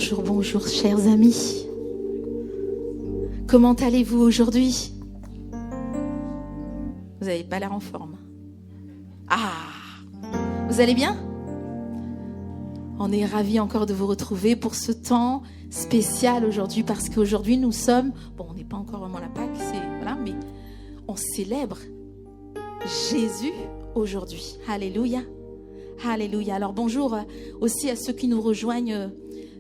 Bonjour, bonjour, chers amis. Comment allez-vous aujourd'hui? Vous n'avez pas l'air en forme. Ah, vous allez bien? On est ravis encore de vous retrouver pour ce temps spécial aujourd'hui, parce qu'aujourd'hui nous sommes, bon, on n'est pas encore vraiment la Pâque, voilà, mais on célèbre Jésus aujourd'hui. Alléluia, alléluia. Alors bonjour aussi à ceux qui nous rejoignent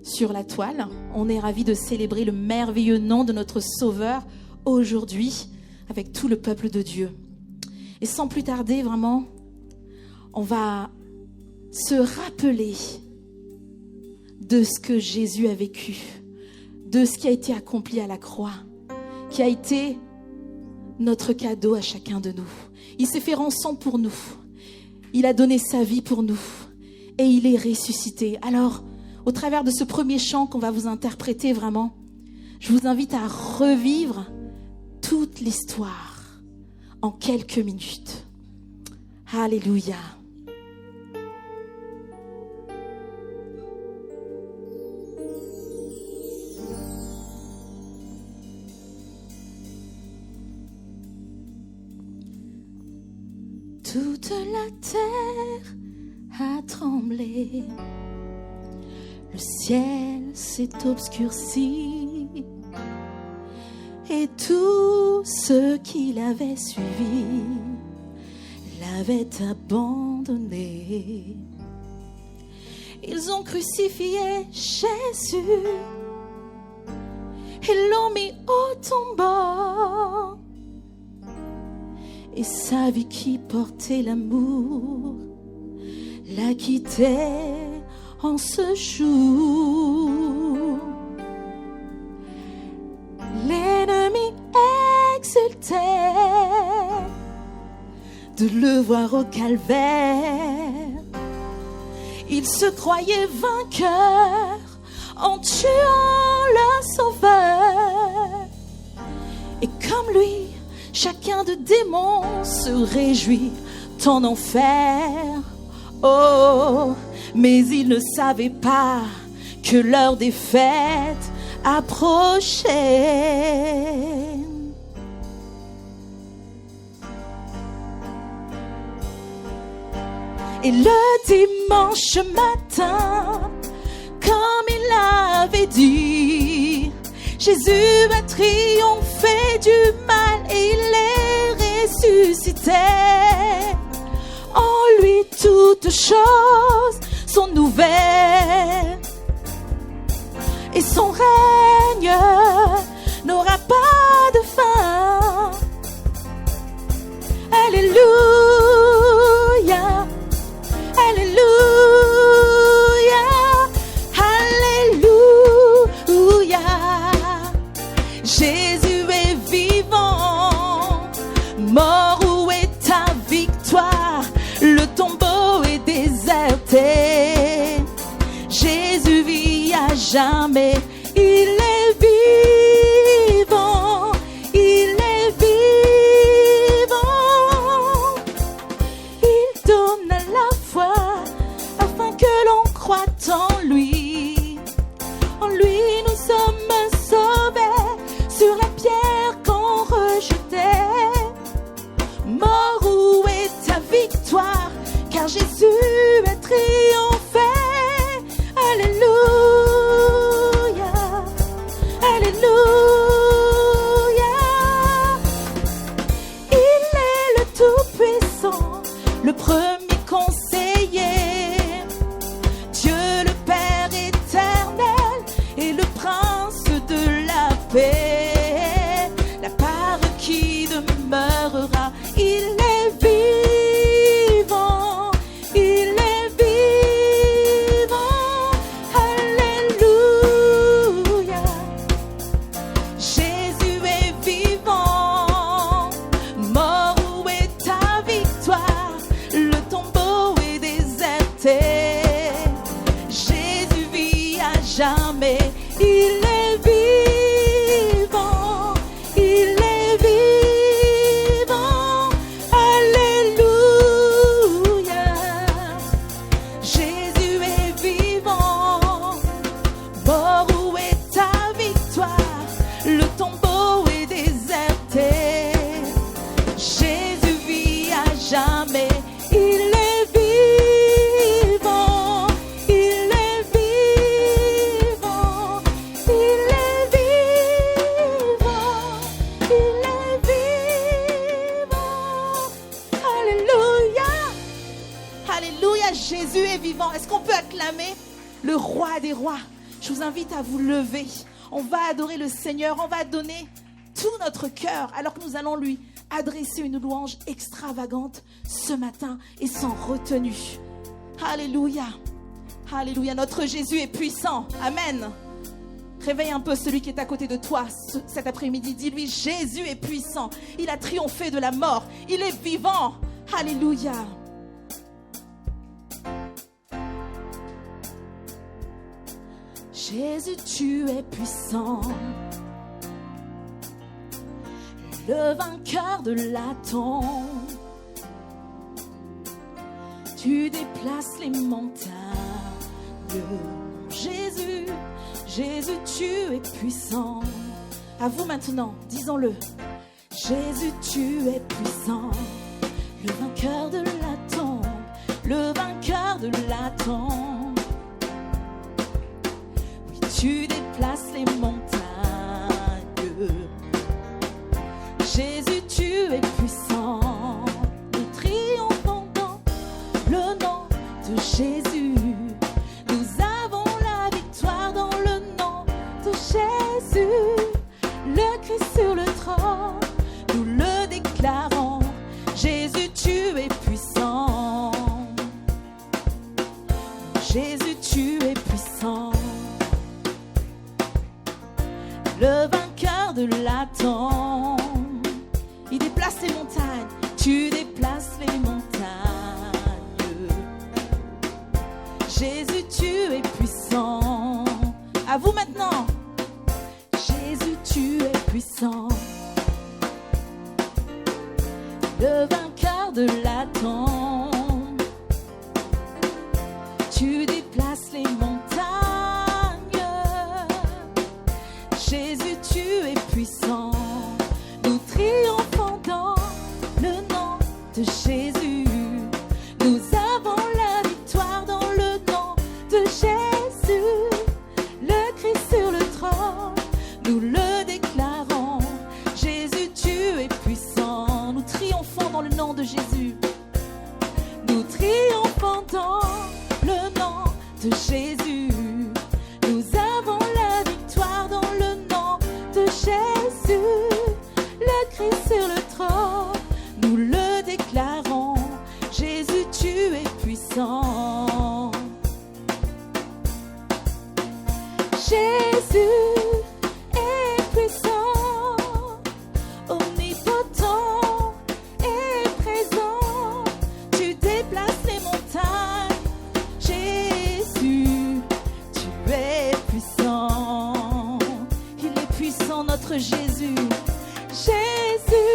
sur la toile. On est ravis de célébrer le merveilleux nom de notre Sauveur aujourd'hui avec tout le peuple de Dieu. Et sans plus tarder, vraiment, on va se rappeler de ce que Jésus a vécu, de ce qui a été accompli à la croix, qui a été notre cadeau à chacun de nous. Il s'est fait rançon pour nous. Il a donné sa vie pour nous. Et il est ressuscité. Alors, au travers de ce premier chant qu'on va vous interpréter vraiment, je vous invite à revivre toute l'histoire en quelques minutes. Alléluia. Toute la terre a tremblé, le ciel s'est obscurci, et tous ceux qui l'avaient suivi l'avaient abandonné. Ils ont crucifié Jésus et l'ont mis au tombeau. Et sa vie qui portait l'amour l'a quitté en ce jour. L'ennemi exultait de le voir au calvaire. Il se croyait vainqueur en tuant le Sauveur. Et comme lui, chacun de démons se réjouit en enfer. Oh, mais ils ne savaient pas que l'heure des fêtes approchait. Et le dimanche matin, comme il l'avait dit, Jésus a triomphé du mal et il est ressuscité. En lui toutes choses sont nouvelles et son règne n'aura pas de fin. Alléluia, alléluia, alléluia. Jésus est vivant. Mort, où est ta victoire? Le tombeau est déserté. Jésus vit à jamais. Il est vivant. Il est vivant. Il donne à la foi afin que l'on croie en lui. En lui nous sommes sauvés sur la pierre qu'on rejetait. Mort, où est ta victoire? Car Jésus a triomphé. Alléluia. Alléluia, Jésus est vivant. Est-ce qu'on peut acclamer le roi des rois? Je vous invite à vous lever. On va adorer le Seigneur, on va donner tout notre cœur alors que nous allons lui adresser une louange extravagante ce matin et sans retenue. Alléluia, alléluia, notre Jésus est puissant. Amen. Réveille un peu celui qui est à côté de toi cet après-midi. Dis-lui, Jésus est puissant. Il a triomphé de la mort. Il est vivant. Alléluia. Jésus, tu es puissant. Le vainqueur de la tombe. Tu déplaces les montagnes. Jésus, Jésus, tu es puissant. À vous maintenant, disons-le. Jésus, tu es puissant. Le vainqueur de la tombe. Le vainqueur de la tombe. Oui, tu déplaces les montagnes. Jésus, tu es puissant. Nous triomphons dans le nom de Jésus. Nous avons la victoire dans le nom de Jésus. Le Christ sur le trône, nous le déclarons. Jésus, tu es puissant. Jésus, tu es puissant. Le vainqueur de la tombe. Il déplace les montagnes. Tu déplaces les montagnes. Jésus, tu es puissant. À vous maintenant. Jésus, tu es puissant. Le vainqueur de la tombe. Tu déplaces les montagnes. Jésus, tu es puissant. Nous triomphons dans le nom de Jésus. Nous avons la victoire dans le nom de Jésus. Le Christ sur le trône, nous le déclarons. Jésus, tu es puissant. Nous triomphons dans le nom de Jésus. Nous triomphons dans le nom de Jésus. Nous avons la victoire dans le nom de Jésus. Le Christ sur le trône, nous le déclarons. Jésus, tu es puissant. Jésus est puissant, omnipotent et présent. Tu déplaces les montagnes. Jésus, tu es puissant. Il est puissant, notre Jésus. Jésus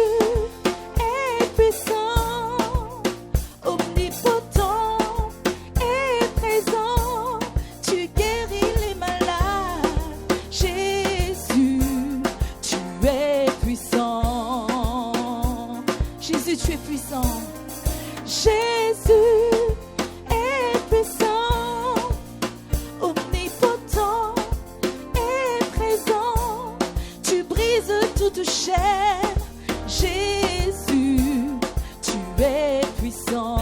est puissant, omnipotent et présent. Tu guéris les malades. Jésus, tu es puissant. Jésus, tu es puissant. Jésus est puissant, omnipotent et présent. Tu brises toute chaîne. Jésus, tu es puissant.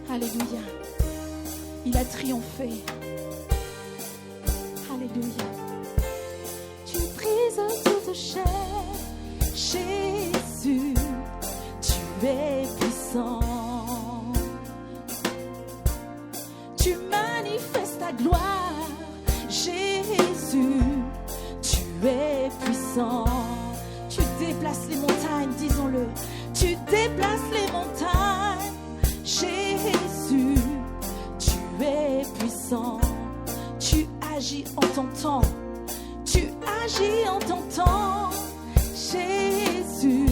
Alléluia. Il a triomphé. Alléluia. Tu brises toute chaîne. Jésus, tu es puissant. Tu manifestes ta gloire. Jésus, tu es puissant. Tu déplaces les montagnes, disons-le. Tu déplaces les montagnes. Jésus, tu es puissant. Tu agis en ton temps. Tu agis en ton temps. Jésus,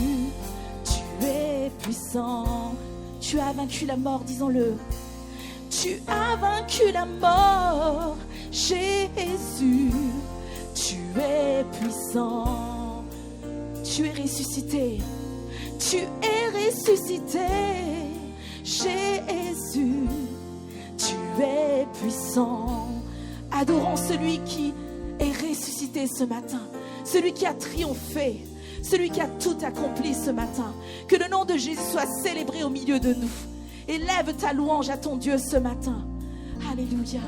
tu es puissant. Tu as vaincu la mort, disons-le. Tu as vaincu la mort. Jésus, tu es puissant. Tu es ressuscité. Tu es ressuscité. Jésus, tu es puissant. Adorons celui qui est ressuscité ce matin, celui qui a triomphé, celui qui a tout accompli ce matin. Que le nom de Jésus soit célébré au milieu de nous. Élève ta louange à ton Dieu ce matin. Alléluia.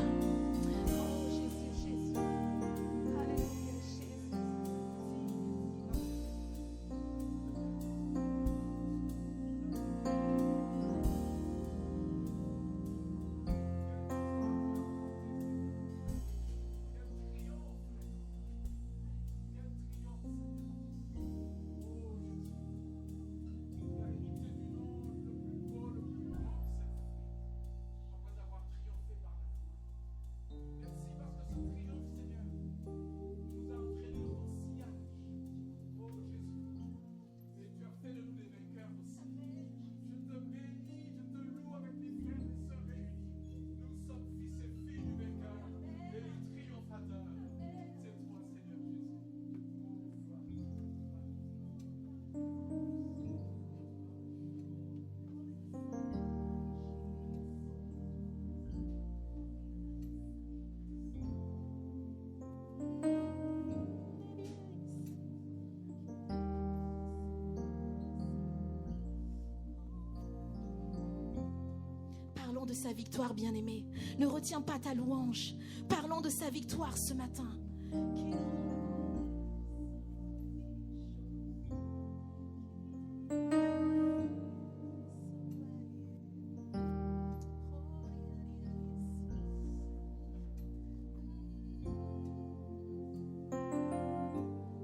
Parlons de sa victoire, bien-aimé. Ne retiens pas ta louange. Parlons de sa victoire ce matin.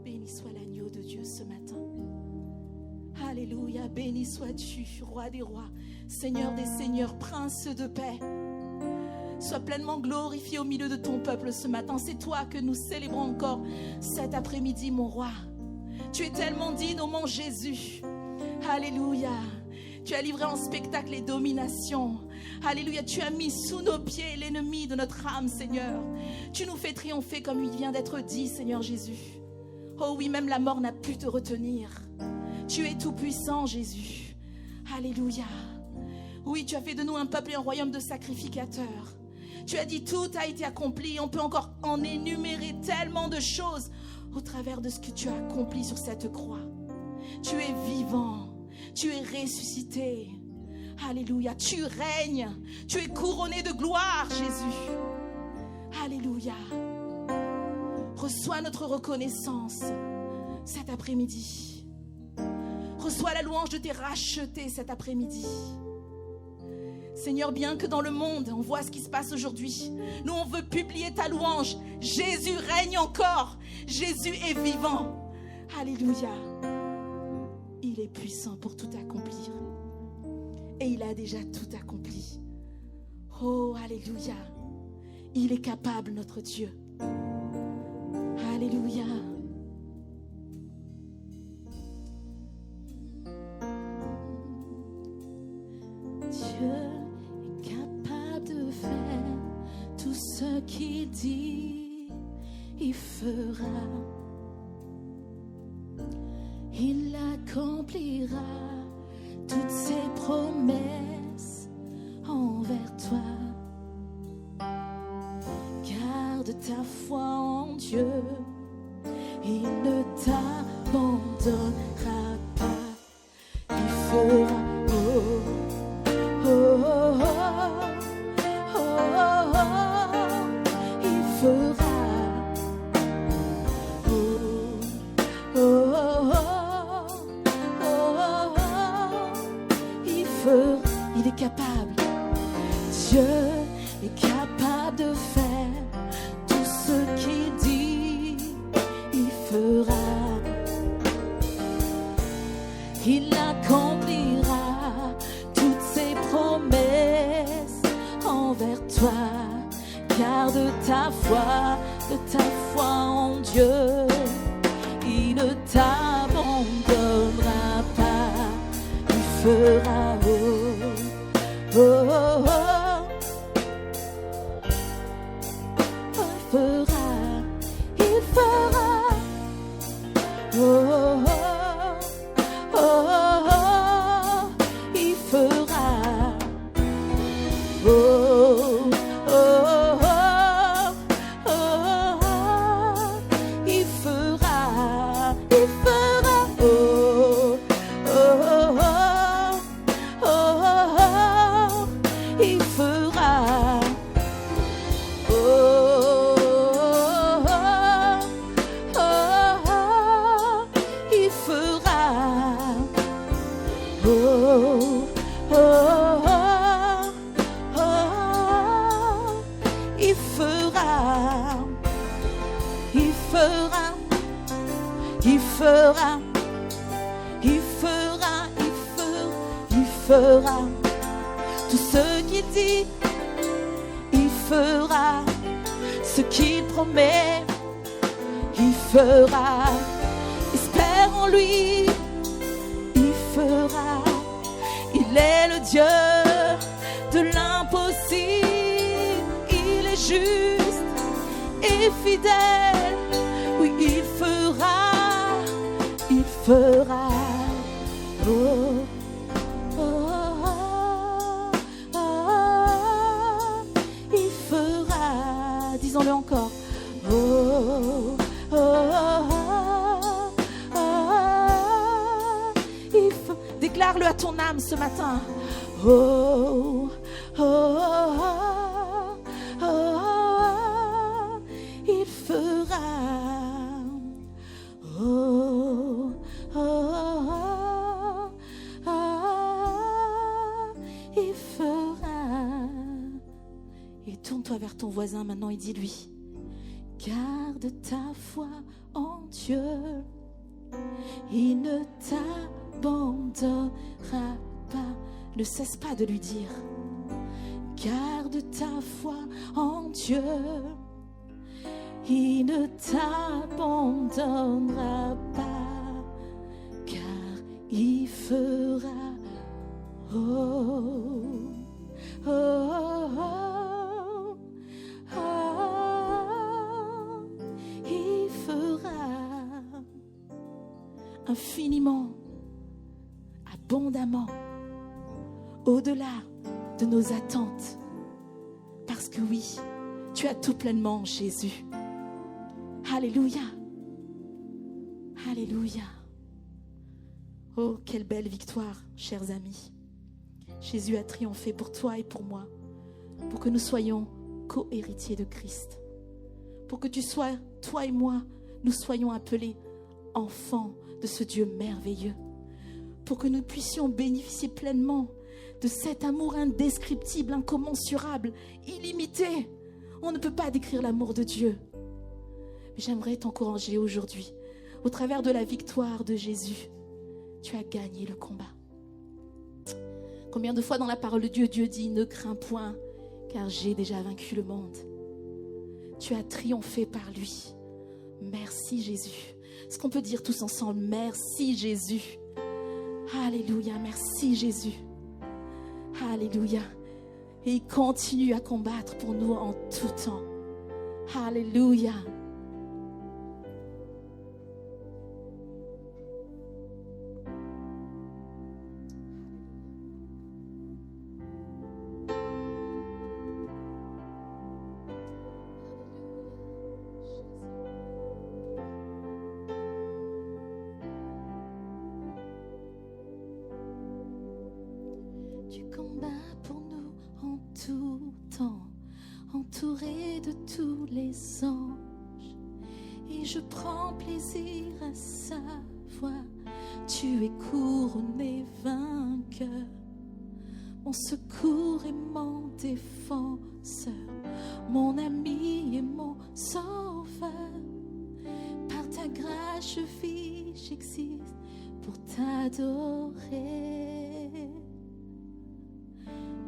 Béni soit l'agneau de Dieu ce matin. Alléluia, béni sois-tu, roi des rois, Seigneur des seigneurs, prince de paix. Sois pleinement glorifié au milieu de ton peuple ce matin. C'est toi que nous célébrons encore cet après-midi, mon roi. Tu es tellement digne, ô mon Jésus. Alléluia. Tu as livré en spectacle les dominations. Alléluia. Tu as mis sous nos pieds l'ennemi de notre âme, Seigneur. Tu nous fais triompher comme il vient d'être dit, Seigneur Jésus. Oh oui, même la mort n'a pu te retenir. Tu es tout puissant, Jésus. Alléluia. Oui, tu as fait de nous un peuple et un royaume de sacrificateurs. Tu as dit tout a été accompli. On peut encore en énumérer tellement de choses au travers de ce que tu as accompli sur cette croix. Tu es vivant. Tu es ressuscité. Alléluia. Tu règnes. Tu es couronné de gloire, Jésus. Alléluia. Reçois notre reconnaissance cet après-midi. Reçois la louange de tes rachetés cet après-midi. Seigneur, bien que dans le monde, on voit ce qui se passe aujourd'hui, nous, on veut publier ta louange. Jésus règne encore. Jésus est vivant. Alléluia. Il est puissant pour tout accomplir. Et il a déjà tout accompli. Oh, alléluia. Il est capable, notre Dieu. Alléluia. Dieu est capable de faire tout ce qu'il dit, il fera. Il accomplira toutes ses promesses envers toi. Garde ta foi en Dieu, il ne t'abandonnera pas. Il fera, oh, oh, oh, oh, oh, oh, il fera, oh, oh, oh, oh, oh, il fera. Il est capable. Dieu est capable de faire tout ce qu'il dit, il fera. Il accomplira toutes ses promesses envers toi. Garde ta foi en Dieu. Il ne t'abandonnera pas. Il fera, oh, oh, oh, oh. Il fera, il fera, oh, oh, oh, oh, oh, il fera, oh, oh, oh, oh, oh, fera, il fera, il fera, il fera, il fera tout ce qu'il dit, il fera ce qu'il promet, il fera, espère en lui, il fera, il est le Dieu de l'impossible, il est juste et fidèle, oui il fera, il fera, oh, oh, oh, oh, il fera, disons-le encore, oh, oh, oh, oh, déclare-le à ton âme ce matin, oh, oh, oh, oh, oh, il fera, oh, oh, oh, oh, il fera. Et tourne-toi vers ton voisin maintenant et dis-lui, garde ta foi en Dieu, il ne t'abandonnera pas. Ne cesse pas de lui dire, garde ta foi en Dieu, il ne t'abandonnera pas, car il fera, oh, oh, oh, oh, oh, il fera infiniment, abondamment, au-delà de nos attentes. Parce que oui, tu as tout pleinement en Jésus. Alléluia. Alléluia. Oh, quelle belle victoire, chers amis. Jésus a triomphé pour toi et pour moi, pour que nous soyons co-héritiers de Christ. Pour que tu sois, toi et moi, nous soyons appelés enfants de ce Dieu merveilleux. Pour que nous puissions bénéficier pleinement de cet amour indescriptible, incommensurable, illimité. On ne peut pas décrire l'amour de Dieu. Mais j'aimerais t'encourager aujourd'hui, au travers de la victoire de Jésus, tu as gagné le combat. Combien de fois dans la parole de Dieu, Dieu dit, ne crains point, car j'ai déjà vaincu le monde. Tu as triomphé par lui. Merci Jésus. Est-ce qu'on peut dire tous ensemble, merci Jésus. Alléluia, merci Jésus. Alléluia. Et il continue à combattre pour nous en tout temps. Alléluia. Tu combats pour nous en tout temps, entouré de tous les anges. Et je prends plaisir à savoir, tu es couronné vainqueur. Mon secours et mon défenseur, mon ami et mon sauveur. Par ta grâce je vis, j'existe pour t'adorer.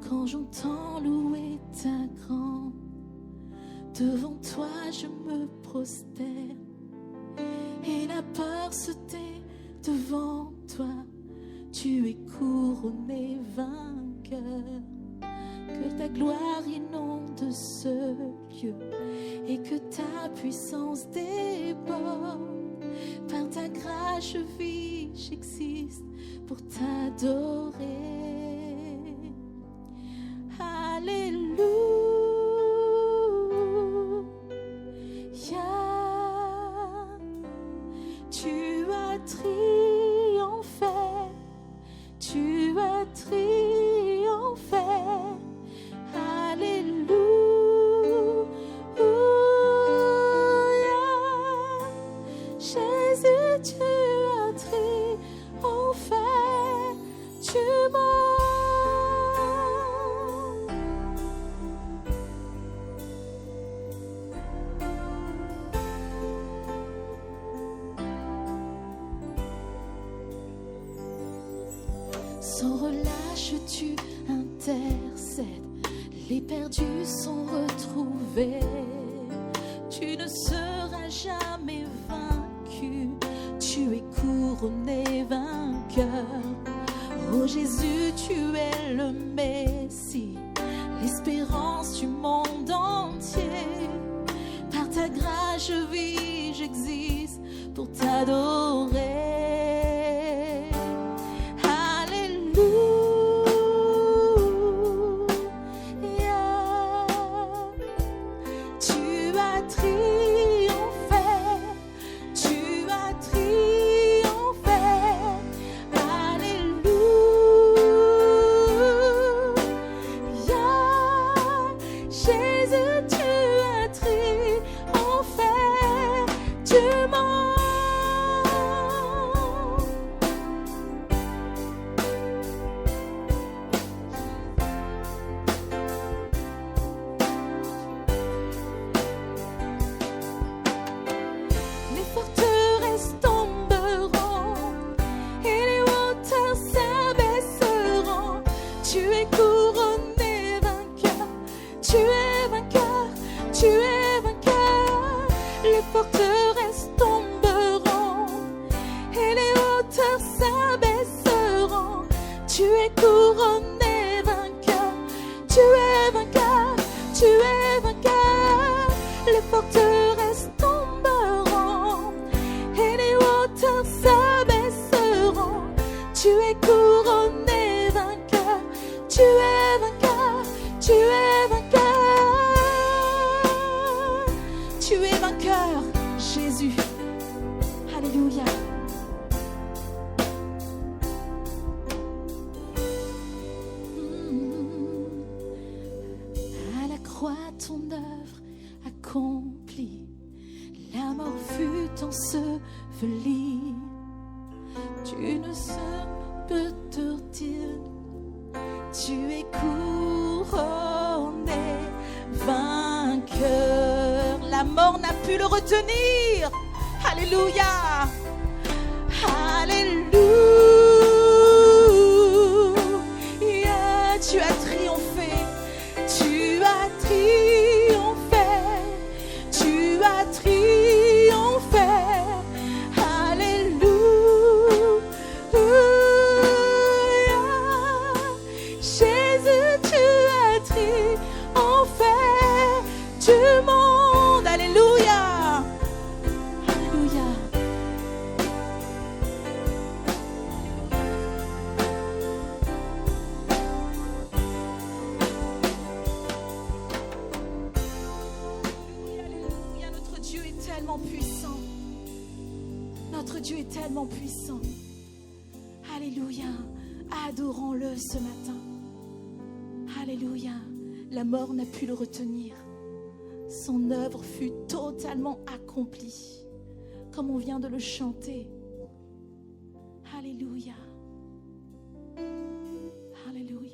Quand j'entends louer ta grande, devant toi je me prosterne. Et la peur se tait devant toi, tu es couronné vainqueur. Que ta gloire inonde ce lieu et que ta puissance déborde. Par ta grâce je vis, j'existe pour t'adorer. Alléluia, tu as triomphé, tu as triomphé. Alléluia, Jésus, tu as triomphé, tu m'as Sans relâche, tu intercèdes. Les perdus sont retrouvés. Tu ne seras jamais vaincu. Tu es couronné vainqueur. Oh Jésus, tu es le Messie, l'espérance du monde entier. Par ta grâce je vis, j'existe pour t'adorer. Pu le retenir. Son œuvre fut totalement accomplie, comme on vient de le chanter. Alléluia. Alléluia.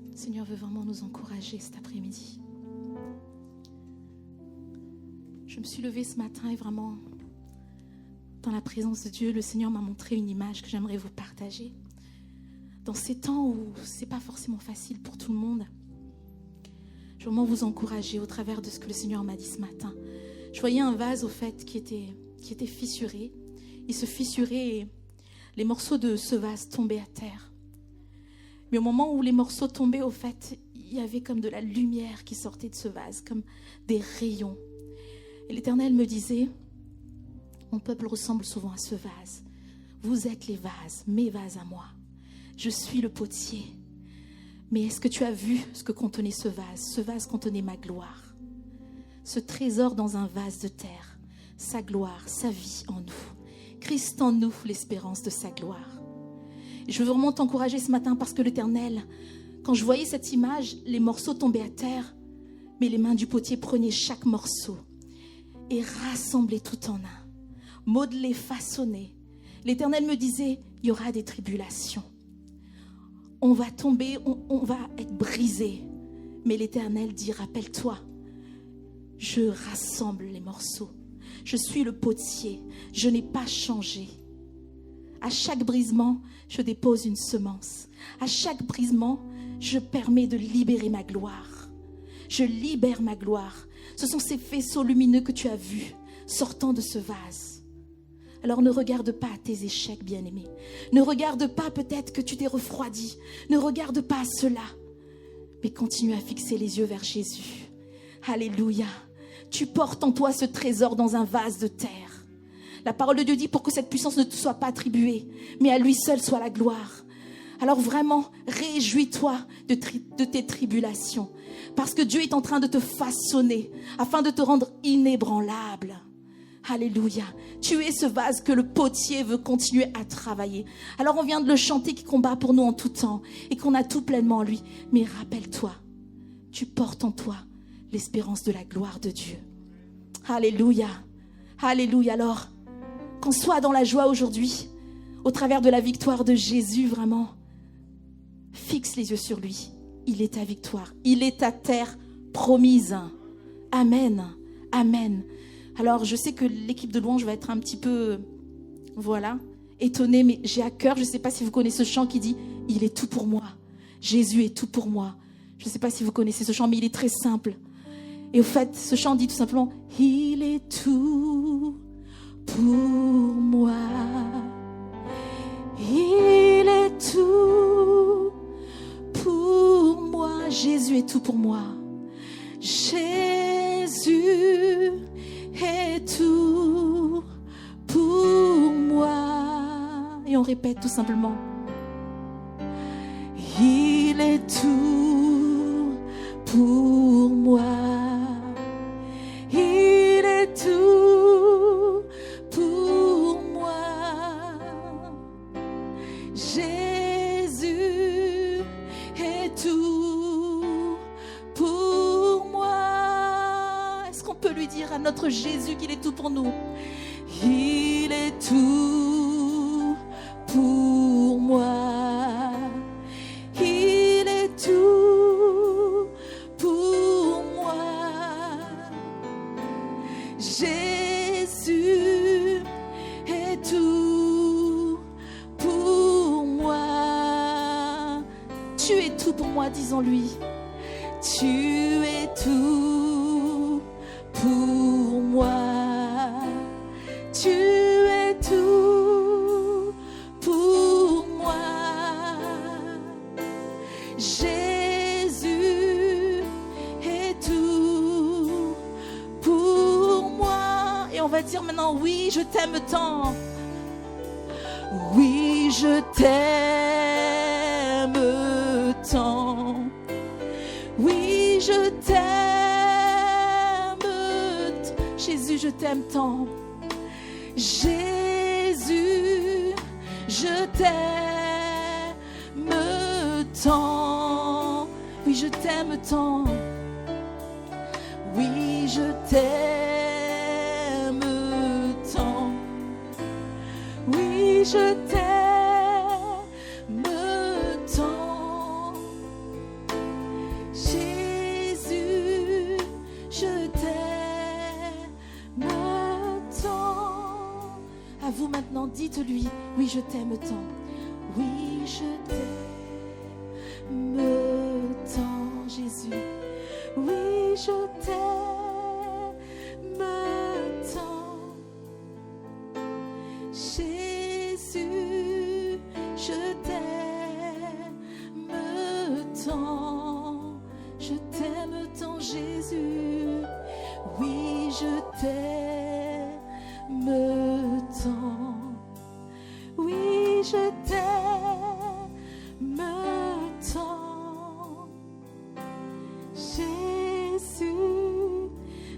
Le Seigneur veut vraiment nous encourager cet après-midi. Je me suis levée ce matin et vraiment, dans la présence de Dieu, le Seigneur m'a montré une image que j'aimerais vous partager. Dans ces temps où ce n'est pas forcément facile pour tout le monde, je veux vraiment vous encourager au travers de ce que le Seigneur m'a dit ce matin. Je voyais un vase au fait qui était fissuré. Il se fissurait et les morceaux de ce vase tombaient à terre. Mais au moment où les morceaux tombaient, au fait, il y avait comme de la lumière qui sortait de ce vase, comme des rayons. Et l'Éternel me disait, Mon peuple ressemble souvent à ce vase. Vous êtes les vases, mes vases à moi. Je suis le potier. Mais est-ce que tu as vu ce que contenait ce vase? Ce vase contenait ma gloire. Ce trésor dans un vase de terre. Sa gloire, sa vie en nous. Christ en nous, l'espérance de sa gloire. Et je veux vraiment t'encourager ce matin parce que l'Éternel, quand je voyais cette image, les morceaux tombaient à terre, mais les mains du potier prenaient chaque morceau et rassemblaient tout en un, modelaient, façonnaient. L'Éternel me disait, il y aura des tribulations. On va tomber, on va être brisé. Mais l'Éternel dit, rappelle-toi, je rassemble les morceaux. Je suis le potier, je n'ai pas changé. À chaque brisement, je dépose une semence. À chaque brisement, je permets de libérer ma gloire. Je libère ma gloire. Ce sont ces faisceaux lumineux que tu as vus sortant de ce vase. Alors ne regarde pas à tes échecs, bien-aimé. Ne regarde pas peut-être que tu t'es refroidi. Ne regarde pas à cela. Mais continue à fixer les yeux vers Jésus. Alléluia. Tu portes en toi ce trésor dans un vase de terre. La parole de Dieu dit pour que cette puissance ne te soit pas attribuée, mais à lui seul soit la gloire. Alors vraiment, réjouis-toi de tes tribulations. Parce que Dieu est en train de te façonner afin de te rendre inébranlable. Alléluia. Tu es ce vase que le potier veut continuer à travailler. Alors on vient de le chanter qui combat pour nous en tout temps et qu'on a tout pleinement en lui. Mais rappelle-toi, tu portes en toi l'espérance de la gloire de Dieu. Alléluia. Alléluia. Alors, qu'on soit dans la joie aujourd'hui, au travers de la victoire de Jésus, vraiment, fixe les yeux sur lui. Il est ta victoire. Il est ta terre promise. Amen. Amen. Alors, je sais que l'équipe de louange va être un petit peu, étonnée, mais j'ai à cœur, je ne sais pas si vous connaissez ce chant qui dit « Il est tout pour moi. Jésus est tout pour moi. » Je ne sais pas si vous connaissez ce chant, mais il est très simple. Et au fait, ce chant dit tout simplement « Il est tout pour moi. Il est tout pour moi. Jésus est tout pour moi. Jésus est tout pour moi. » Et on répète tout simplement. Il est tout pour moi. Il est tout pour moi. Jésus est tout pour moi. Est-ce qu'on peut lui dire à notre Jésus qu'il est tout pour nous? Il est tout pour moi. Il est tout pour moi. Jésus est tout pour moi. Tu es tout pour moi, disons-lui. Tu es tout pour moi. Tu es tout pour moi. Jésus est tout pour moi. Et on va dire maintenant, oui, je t'aime tant. Oui, je t'aime tant. Oui, je t'aime. Jésus, je t'aime tant. Jésus, je t'aime tant. Oui, je t'aime tant. Oui, je t'aime tant. Oui, je t'aime tant. Jésus, je t'aime tant. À vous maintenant, dites-lui, oui, je t'aime tant. Oui, je t'aime tant, Jésus. Oui, je t'aime tant. Jésus, je t'aime tant. Je t'aime tant, Jésus. Oui, je t'aime tant. Jésus,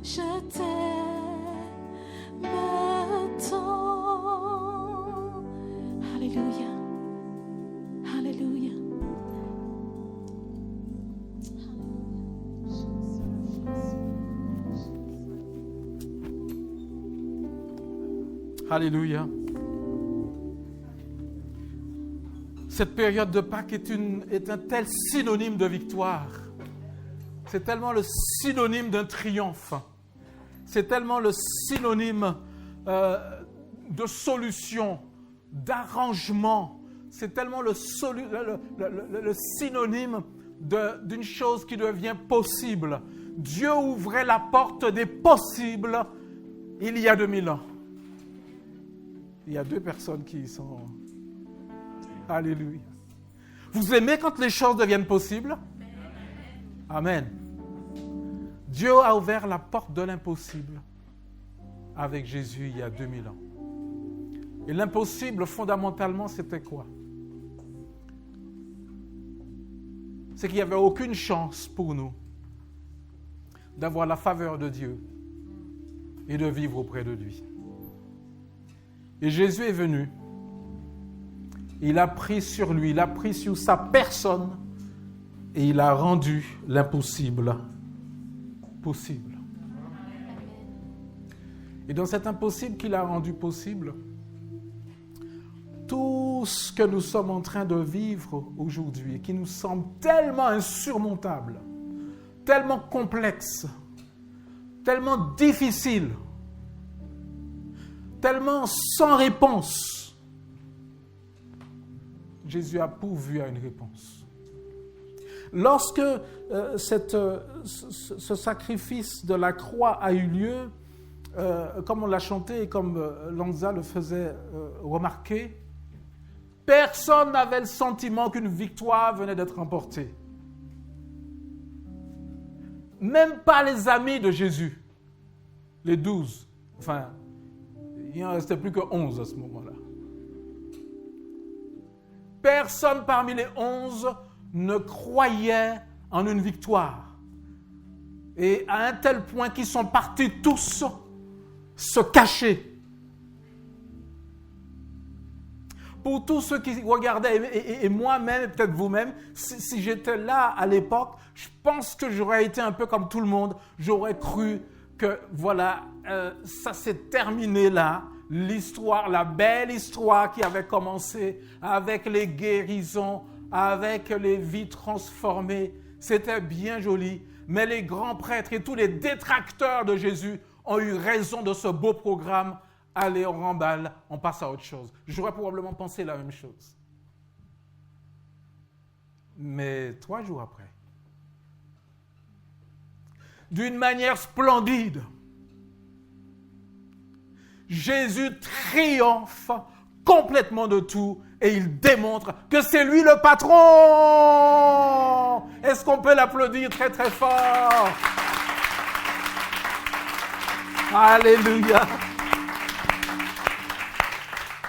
je t'aime tant. Alléluia. Alléluia. Alléluia. Cette période de Pâques est un tel synonyme de victoire. C'est tellement le synonyme d'un triomphe. C'est tellement le synonyme de solution, d'arrangement. C'est tellement le synonyme d'une chose qui devient possible. Dieu ouvrait la porte des possibles il y a 2000 ans. Il y a 2 personnes qui y sont. Alléluia. Vous aimez quand les choses deviennent possibles? Amen. Dieu a ouvert la porte de l'impossible avec Jésus il y a 2000 ans. Et l'impossible, fondamentalement, c'était quoi? C'est qu'il n'y avait aucune chance pour nous d'avoir la faveur de Dieu et de vivre auprès de lui. Et Jésus est venu. Il a pris sur lui, il a pris sur sa personne et il a rendu l'impossible possible. Et dans cet impossible qu'il a rendu possible, tout ce que nous sommes en train de vivre aujourd'hui et qui nous semble tellement insurmontable, tellement complexe, tellement difficile, tellement sans réponse, Jésus a pourvu à une réponse. Lorsque ce sacrifice de la croix a eu lieu, comme on l'a chanté et comme Lanza le faisait remarquer, personne n'avait le sentiment qu'une victoire venait d'être remportée. Même pas les amis de Jésus, les 12. Enfin, il n'en restait plus que 11 à ce moment-là. Personne parmi les 11 ne croyait en une victoire. Et à un tel point qu'ils sont partis tous se cacher. Pour tous ceux qui regardaient, et moi-même, et peut-être vous-même, si j'étais là à l'époque, je pense que j'aurais été un peu comme tout le monde. J'aurais cru que, voilà, ça s'est terminé là. L'histoire, la belle histoire qui avait commencé avec les guérisons, avec les vies transformées. C'était bien joli. Mais les grands prêtres et tous les détracteurs de Jésus ont eu raison de ce beau programme. Allez, on remballe, on passe à autre chose. J'aurais probablement pensé la même chose. Mais 3 jours après, d'une manière splendide, Jésus triomphe complètement de tout et il démontre que c'est lui le patron. Est-ce qu'on peut l'applaudir très très fort? Alléluia.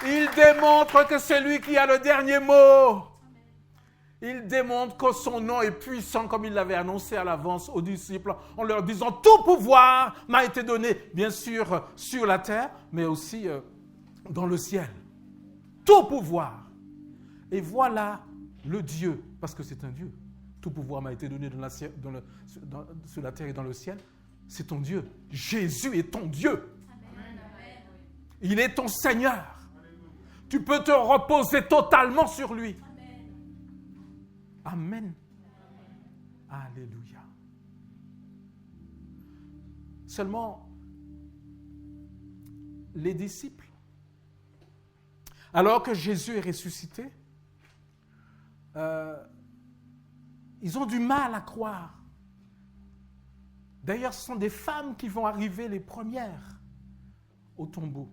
Il démontre que c'est lui qui a le dernier mot. Il démontre que son nom est puissant comme il l'avait annoncé à l'avance aux disciples en leur disant « Tout pouvoir m'a été donné, bien sûr, sur la terre, mais aussi dans le ciel. Tout pouvoir. » Et voilà le Dieu, parce que c'est un Dieu. Tout pouvoir m'a été donné sur la terre et dans le ciel. C'est ton Dieu. Jésus est ton Dieu. Il est ton Seigneur. Tu peux te reposer totalement sur lui. Amen. Alléluia. Seulement, les disciples, alors que Jésus est ressuscité, ils ont du mal à croire. D'ailleurs, ce sont des femmes qui vont arriver les premières au tombeau.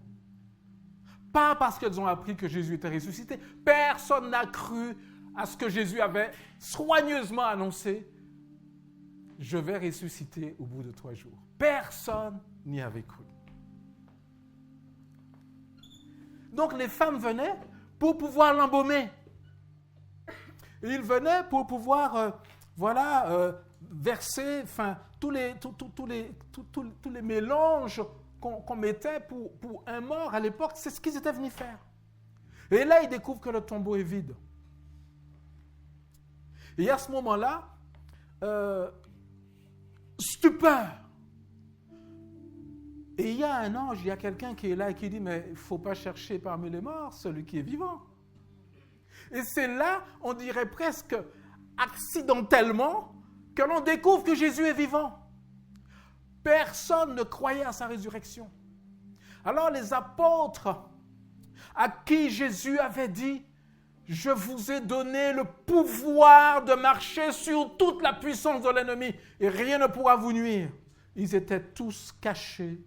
Pas parce qu'elles ont appris que Jésus était ressuscité. Personne n'a cru à ce que Jésus avait soigneusement annoncé. Je vais ressusciter au bout de 3 jours. Personne n'y avait cru. Donc les femmes venaient pour pouvoir l'embaumer. Et ils venaient pour pouvoir, verser tous les mélanges qu'on mettait pour un mort à l'époque. C'est ce qu'ils étaient venus faire. Et là, ils découvrent que le tombeau est vide. Et à ce moment-là, stupeur. Et il y a un ange, il y a quelqu'un qui est là et qui dit, mais il ne faut pas chercher parmi les morts celui qui est vivant. Et c'est là, on dirait presque accidentellement, que l'on découvre que Jésus est vivant. Personne ne croyait à sa résurrection. Alors les apôtres, à qui Jésus avait dit, je vous ai donné le pouvoir de marcher sur toute la puissance de l'ennemi et rien ne pourra vous nuire. Ils étaient tous cachés,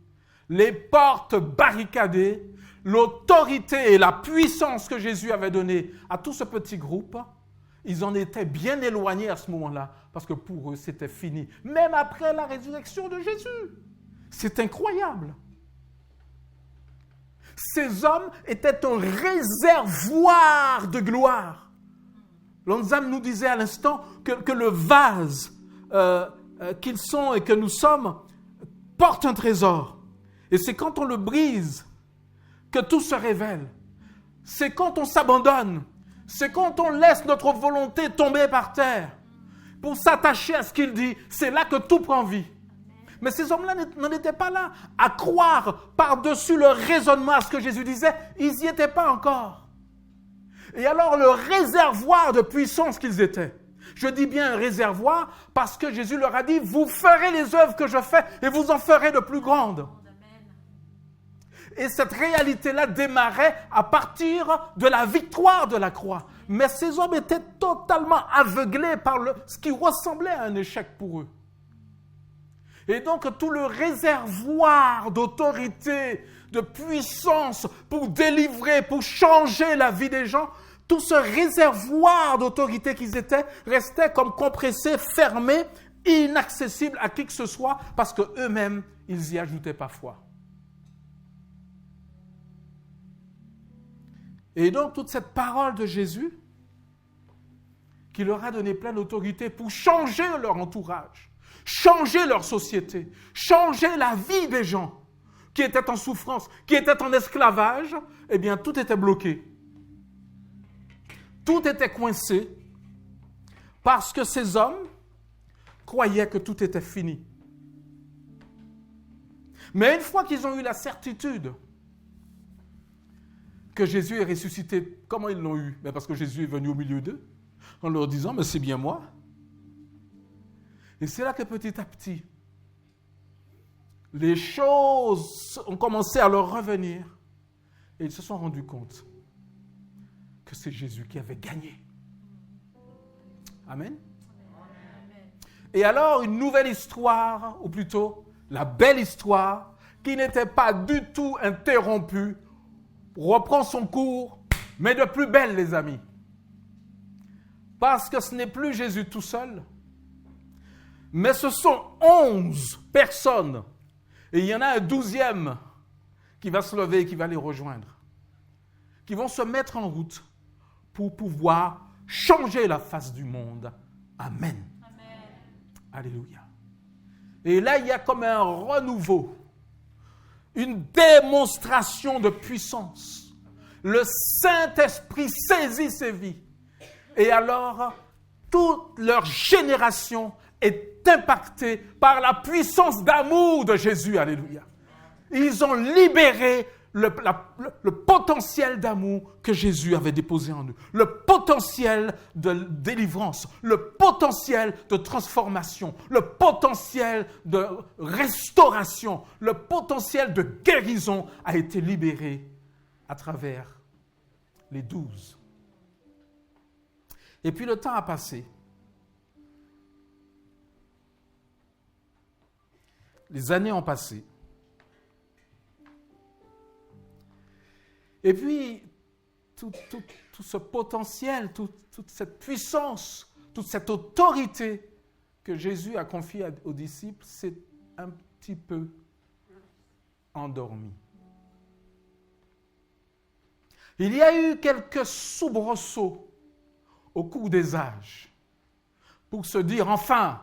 les portes barricadées, l'autorité et la puissance que Jésus avait donnée à tout ce petit groupe, ils en étaient bien éloignés à ce moment-là, parce que pour eux, c'était fini. Même après la résurrection de Jésus. C'est incroyable. Ces hommes étaient un réservoir de gloire. Lonzam nous disait à l'instant que le vase qu'ils sont et que nous sommes porte un trésor. Et c'est quand on le brise que tout se révèle. C'est quand on s'abandonne. C'est quand on laisse notre volonté tomber par terre pour s'attacher à ce qu'il dit. C'est là que tout prend vie. Mais ces hommes-là n'en étaient pas là à croire par-dessus le raisonnement à ce que Jésus disait. Ils n'y étaient pas encore. Et alors le réservoir de puissance qu'ils étaient. Je dis bien un réservoir parce que Jésus leur a dit, vous ferez les œuvres que je fais et vous en ferez de plus grandes. Et cette réalité-là démarrait à partir de la victoire de la croix. Mais ces hommes étaient totalement aveuglés par ce qui ressemblait à un échec pour eux. Et donc tout le réservoir d'autorité, de puissance pour délivrer, pour changer la vie des gens, tout ce réservoir d'autorité qu'ils étaient restait comme compressé, fermé, inaccessible à qui que ce soit parce qu'eux-mêmes, ils y ajoutaient pas foi. Et donc toute cette parole de Jésus qui leur a donné pleine d'autorité pour changer leur entourage, changer leur société, changer la vie des gens qui étaient en souffrance, qui étaient en esclavage, eh bien tout était bloqué. Tout était coincé parce que ces hommes croyaient que tout était fini. Mais une fois qu'ils ont eu la certitude que Jésus est ressuscité, comment ils l'ont eu? Parce que Jésus est venu au milieu d'eux, en leur disant, mais c'est bien moi. Et c'est là que petit à petit, les choses ont commencé à leur revenir. Et ils se sont rendus compte que c'est Jésus qui avait gagné. Amen. Et alors, une nouvelle histoire, ou plutôt la belle histoire, qui n'était pas du tout interrompue, reprend son cours, mais de plus belle, les amis. Parce que ce n'est plus Jésus tout seul, mais ce sont 11 personnes. Et il y en a un 12e qui va se lever et qui va les rejoindre. Qui vont se mettre en route pour pouvoir changer la face du monde. Amen. Amen. Alléluia. Et là, il y a comme un renouveau, une démonstration de puissance. Le Saint-Esprit saisit ces vies. Et alors, toute leur génération est impactée par la puissance d'amour de Jésus. Alléluia. Ils ont libéré le potentiel d'amour que Jésus avait déposé en eux, le potentiel de délivrance, le potentiel de transformation, le potentiel de restauration, le potentiel de guérison a été libéré à travers les 12. Et puis le temps a passé. Les années ont passé. Et puis, tout ce potentiel, toute cette puissance, toute cette autorité que Jésus a confiée aux disciples s'est un petit peu endormi. Il y a eu quelques soubresauts au cours des âges pour se dire, enfin,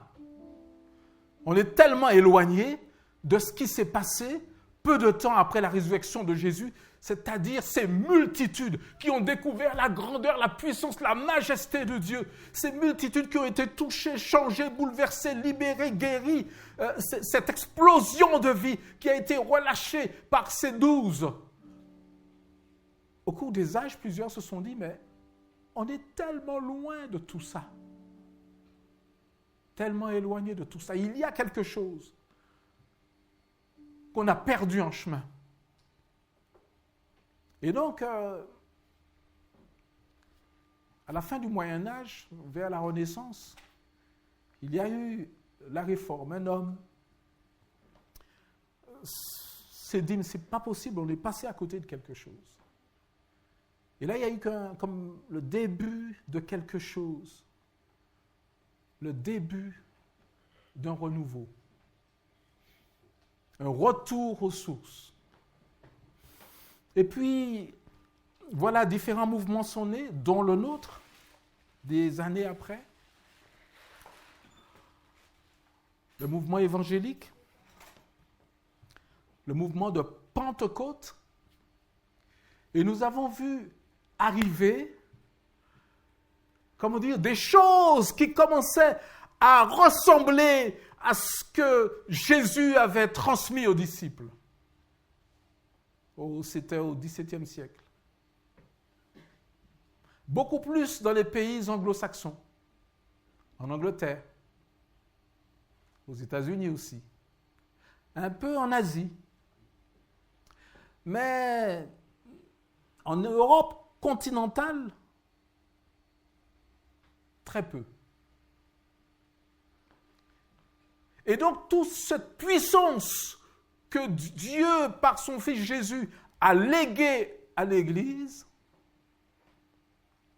on est tellement éloigné de ce qui s'est passé peu de temps après la résurrection de Jésus, c'est-à-dire ces multitudes qui ont découvert la grandeur, la puissance, la majesté de Dieu. Ces multitudes qui ont été touchées, changées, bouleversées, libérées, guéries. Cette explosion de vie qui a été relâchée par ces 12. Au cours des âges, plusieurs se sont dit, mais on est tellement loin de tout ça. Tellement éloigné de tout ça. Il y a quelque chose qu'on a perdu en chemin. Et donc, à la fin du Moyen-Âge, vers la Renaissance, il y a eu la Réforme. Un homme s'est dit, mais ce n'est pas possible, on est passé à côté de quelque chose. Et là, il y a eu comme le début de quelque chose, le début d'un renouveau, un retour aux sources. Et puis, voilà, différents mouvements sont nés, dont le nôtre, des années après. Le mouvement évangélique, le mouvement de Pentecôte. Et nous avons vu arriver, comment dire, des choses qui commençaient à ressembler à ce que Jésus avait transmis aux disciples. Oh, c'était au XVIIe siècle. Beaucoup plus dans les pays anglo-saxons, en Angleterre, aux États-Unis aussi, un peu en Asie. Mais en Europe continentale, très peu. Et donc, toute cette puissance que Dieu, par son Fils Jésus, a léguée à l'Église,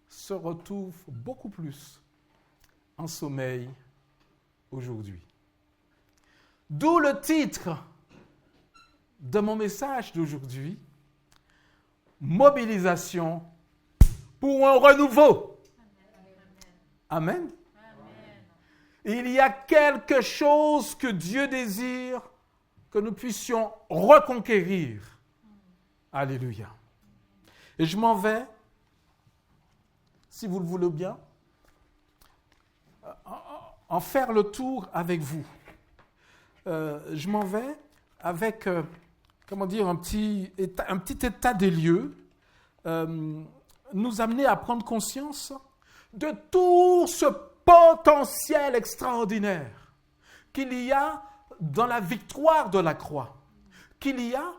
se retrouve beaucoup plus en sommeil aujourd'hui. D'où le titre de mon message d'aujourd'hui, Mobilisation pour un renouveau. Amen. Il y a quelque chose que Dieu désire que nous puissions reconquérir. Alléluia. Et je m'en vais, si vous le voulez bien, en faire le tour avec vous. Je m'en vais avec, un petit état des lieux, nous amener à prendre conscience de tout ce potentiel extraordinaire qu'il y a dans la victoire de la croix, qu'il y a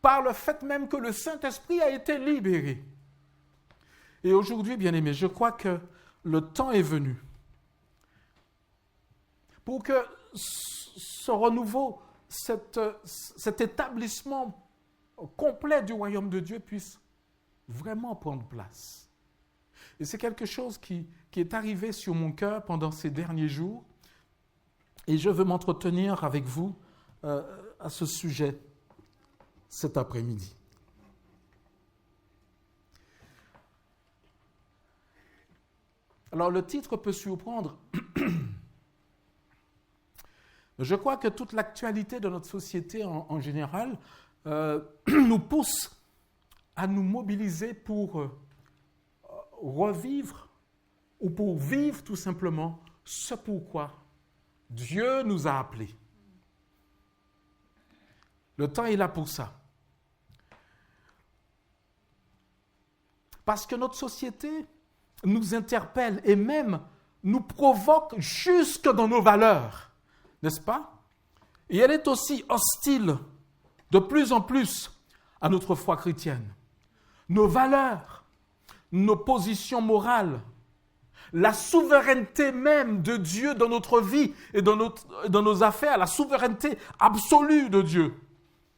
par le fait même que le Saint-Esprit a été libéré. Et aujourd'hui, bien-aimés, je crois que le temps est venu pour que ce renouveau, cet établissement complet du royaume de Dieu puisse vraiment prendre place. Et c'est quelque chose qui est arrivé sur mon cœur pendant ces derniers jours. Et je veux m'entretenir avec vous à ce sujet cet après-midi. Alors le titre peut surprendre. Je crois que toute l'actualité de notre société en général nous pousse à nous mobiliser pour revivre ou pour vivre tout simplement ce pourquoi Dieu nous a appelés. Le temps est là pour ça. Parce que notre société nous interpelle et même nous provoque jusque dans nos valeurs, n'est-ce pas? Et elle est aussi hostile de plus en plus à notre foi chrétienne. Nos valeurs, nos positions morales, la souveraineté même de Dieu dans notre vie et dans nos affaires, la souveraineté absolue de Dieu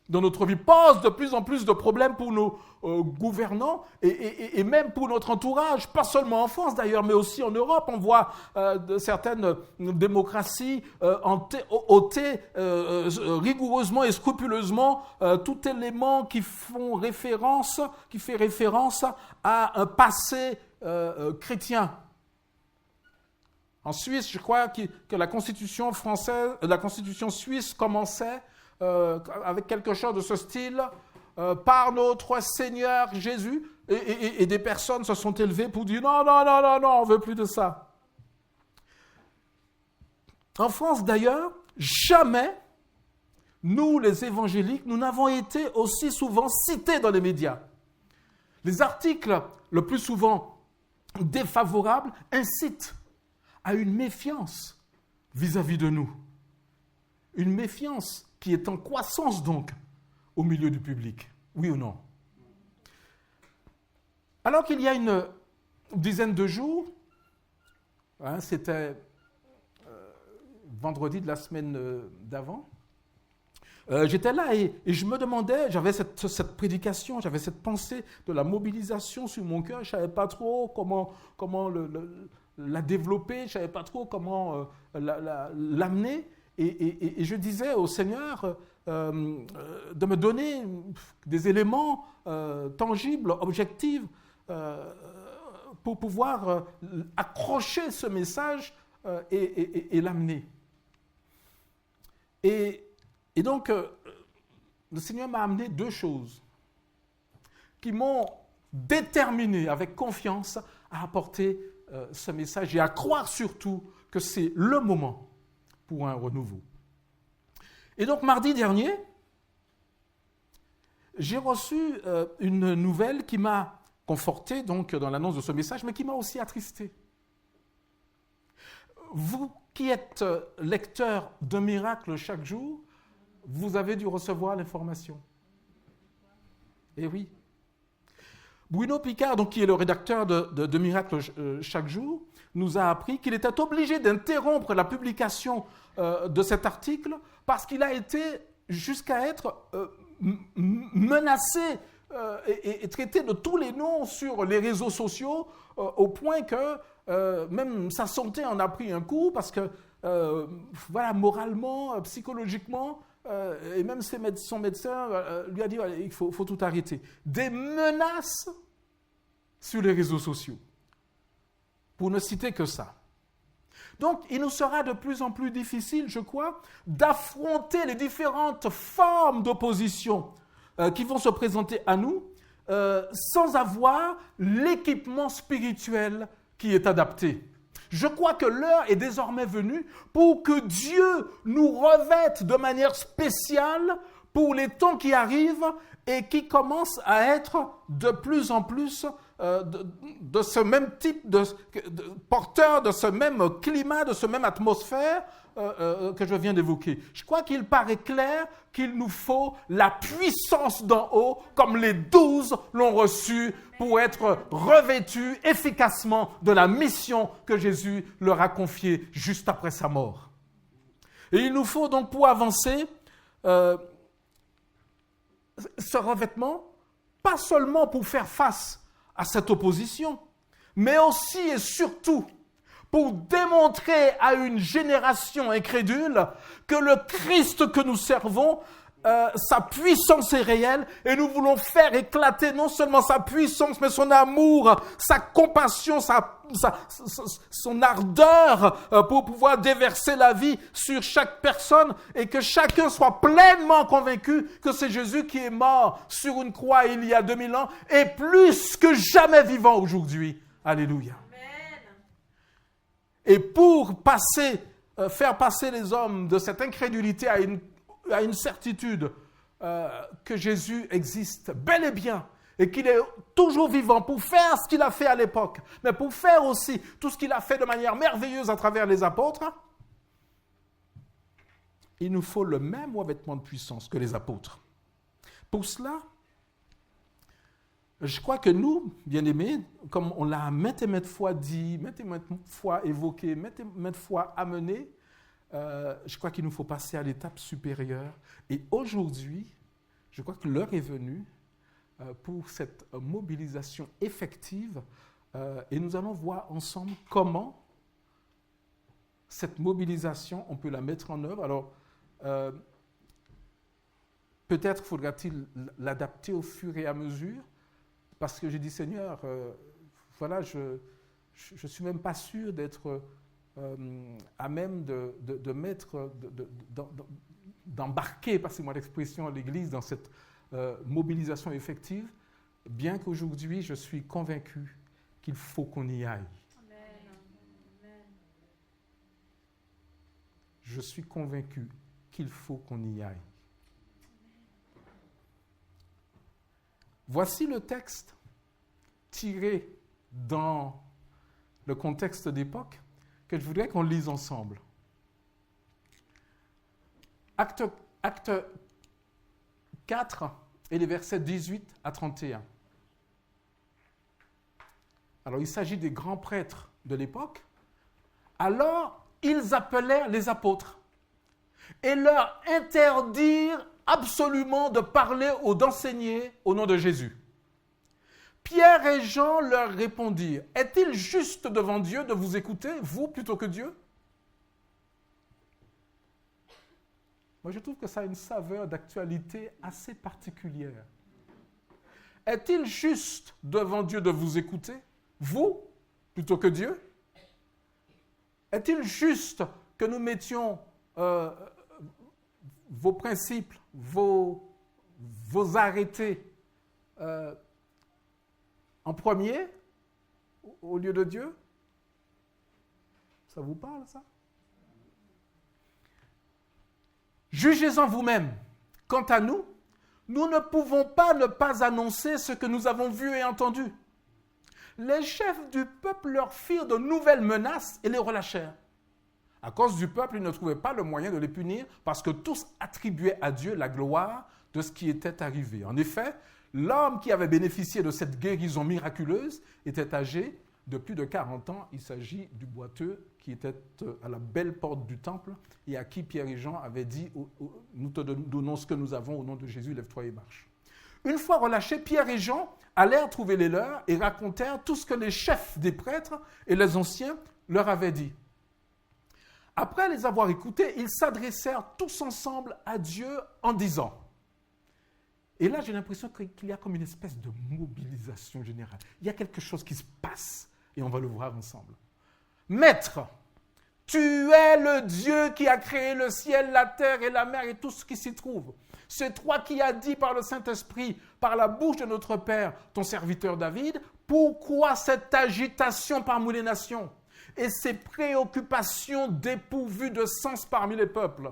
dans notre vie pose de plus en plus de problèmes pour nos gouvernants et même pour notre entourage, pas seulement en France d'ailleurs, mais aussi en Europe. On voit certaines démocraties ôter rigoureusement et scrupuleusement tout élément qui fait référence à un passé chrétien. En Suisse, je crois que la constitution française, la constitution suisse commençait avec quelque chose de ce style, par notre Seigneur Jésus, et des personnes se sont élevées pour dire non, on ne veut plus de ça. En France d'ailleurs, jamais, nous les évangéliques, nous n'avons été aussi souvent cités dans les médias. Les articles le plus souvent défavorables incitent à une méfiance vis-à-vis de nous. Une méfiance qui est en croissance donc au milieu du public. Oui ou non? Alors qu'il y a une dizaine de jours, c'était vendredi de la semaine d'avant, j'étais là et je me demandais, j'avais cette prédication, j'avais cette pensée de la mobilisation sur mon cœur, je ne savais pas trop comment la développer, je ne savais pas trop comment l'amener. Et je disais au Seigneur de me donner des éléments tangibles, objectifs, pour pouvoir accrocher ce message et l'amener. Et donc, le Seigneur m'a amené deux choses qui m'ont déterminé avec confiance à apporter ce message et à croire surtout que c'est le moment pour un renouveau. Et donc, mardi dernier, j'ai reçu une nouvelle qui m'a conforté donc, dans l'annonce de ce message, mais qui m'a aussi attristé. Vous qui êtes lecteur de miracles chaque jour, vous avez dû recevoir l'information. Eh oui. Bruno Picard, donc, qui est le rédacteur de Miracles chaque jour, nous a appris qu'il était obligé d'interrompre la publication de cet article parce qu'il a été jusqu'à être menacé et traité de tous les noms sur les réseaux sociaux au point que même sa santé en a pris un coup parce que, moralement, psychologiquement, et même son médecin lui a dit il faut tout arrêter. Des menaces sur les réseaux sociaux, pour ne citer que ça. Donc, il nous sera de plus en plus difficile, je crois, d'affronter les différentes formes d'opposition qui vont se présenter à nous sans avoir l'équipement spirituel qui est adapté. Je crois que l'heure est désormais venue pour que Dieu nous revête de manière spéciale pour les temps qui arrivent et qui commencent à être de plus en plus de ce même type, porteurs de ce même climat, de ce même atmosphère que je viens d'évoquer. Je crois qu'il paraît clair qu'il nous faut la puissance d'en haut, comme les 12 l'ont reçue, pour être revêtus efficacement de la mission que Jésus leur a confiée juste après sa mort. Et il nous faut donc, pour avancer, ce revêtement, pas seulement pour faire face à cette opposition, mais aussi et surtout pour démontrer à une génération incrédule que le Christ que nous servons, sa puissance est réelle et nous voulons faire éclater non seulement sa puissance, mais son amour, sa compassion, son ardeur pour pouvoir déverser la vie sur chaque personne et que chacun soit pleinement convaincu que c'est Jésus qui est mort sur une croix il y a 2000 ans et plus que jamais vivant aujourd'hui. Alléluia. Et pour faire passer les hommes de cette incrédulité à une certitude que Jésus existe bel et bien et qu'il est toujours vivant pour faire ce qu'il a fait à l'époque, mais pour faire aussi tout ce qu'il a fait de manière merveilleuse à travers les apôtres, il nous faut le même revêtement de puissance que les apôtres. Pour cela, je crois que nous, bien-aimés, comme on l'a maintes et maintes fois dit, maintes et maintes fois évoqué, maintes et maintes fois amené, je crois qu'il nous faut passer à l'étape supérieure. Et aujourd'hui, je crois que l'heure est venue pour cette mobilisation effective. Et nous allons voir ensemble comment cette mobilisation, on peut la mettre en œuvre. Alors, peut-être faudra-t-il l'adapter au fur et à mesure, parce que j'ai dit, Seigneur, je ne suis même pas sûr d'être à même de mettre, d'embarquer, passez-moi l'expression, l'Église dans cette mobilisation effective, bien qu'aujourd'hui je suis convaincu qu'il faut qu'on y aille. Je suis convaincu qu'il faut qu'on y aille. Voici le texte tiré dans le contexte d'époque que je voudrais qu'on lise ensemble. Acte 4 et les versets 18 à 31. Alors, il s'agit des grands prêtres de l'époque. Alors, ils appelèrent les apôtres et leur interdirent absolument de parler ou d'enseigner au nom de Jésus. Pierre et Jean leur répondirent, « Est-il juste devant Dieu de vous écouter, vous, plutôt que Dieu ?» Moi, je trouve que ça a une saveur d'actualité assez particulière. Est-il juste devant Dieu de vous écouter, vous, plutôt que Dieu? Est-il juste que nous mettions vos principes, vos arrêtés en premier au lieu de Dieu? Ça vous parle, ça? Jugez-en vous-même. Quant à nous, nous ne pouvons pas ne pas annoncer ce que nous avons vu et entendu. Les chefs du peuple leur firent de nouvelles menaces et les relâchèrent. À cause du peuple, ils ne trouvaient pas le moyen de les punir parce que tous attribuaient à Dieu la gloire de ce qui était arrivé. En effet, l'homme qui avait bénéficié de cette guérison miraculeuse était âgé de plus de 40 ans. Il s'agit du boiteux qui était à la belle porte du temple et à qui Pierre et Jean avaient dit « Nous te donnons ce que nous avons au nom de Jésus, lève-toi et marche ». Une fois relâchés, Pierre et Jean allèrent trouver les leurs et racontèrent tout ce que les chefs des prêtres et les anciens leur avaient dit. Après les avoir écoutés, ils s'adressèrent tous ensemble à Dieu en disant, et là j'ai l'impression qu'il y a comme une espèce de mobilisation générale. Il y a quelque chose qui se passe et on va le voir ensemble. Maître, tu es le Dieu qui a créé le ciel, la terre et la mer et tout ce qui s'y trouve. C'est toi qui as dit par le Saint-Esprit, par la bouche de notre Père, ton serviteur David, pourquoi cette agitation parmi les nations et ces préoccupations dépourvues de sens parmi les peuples?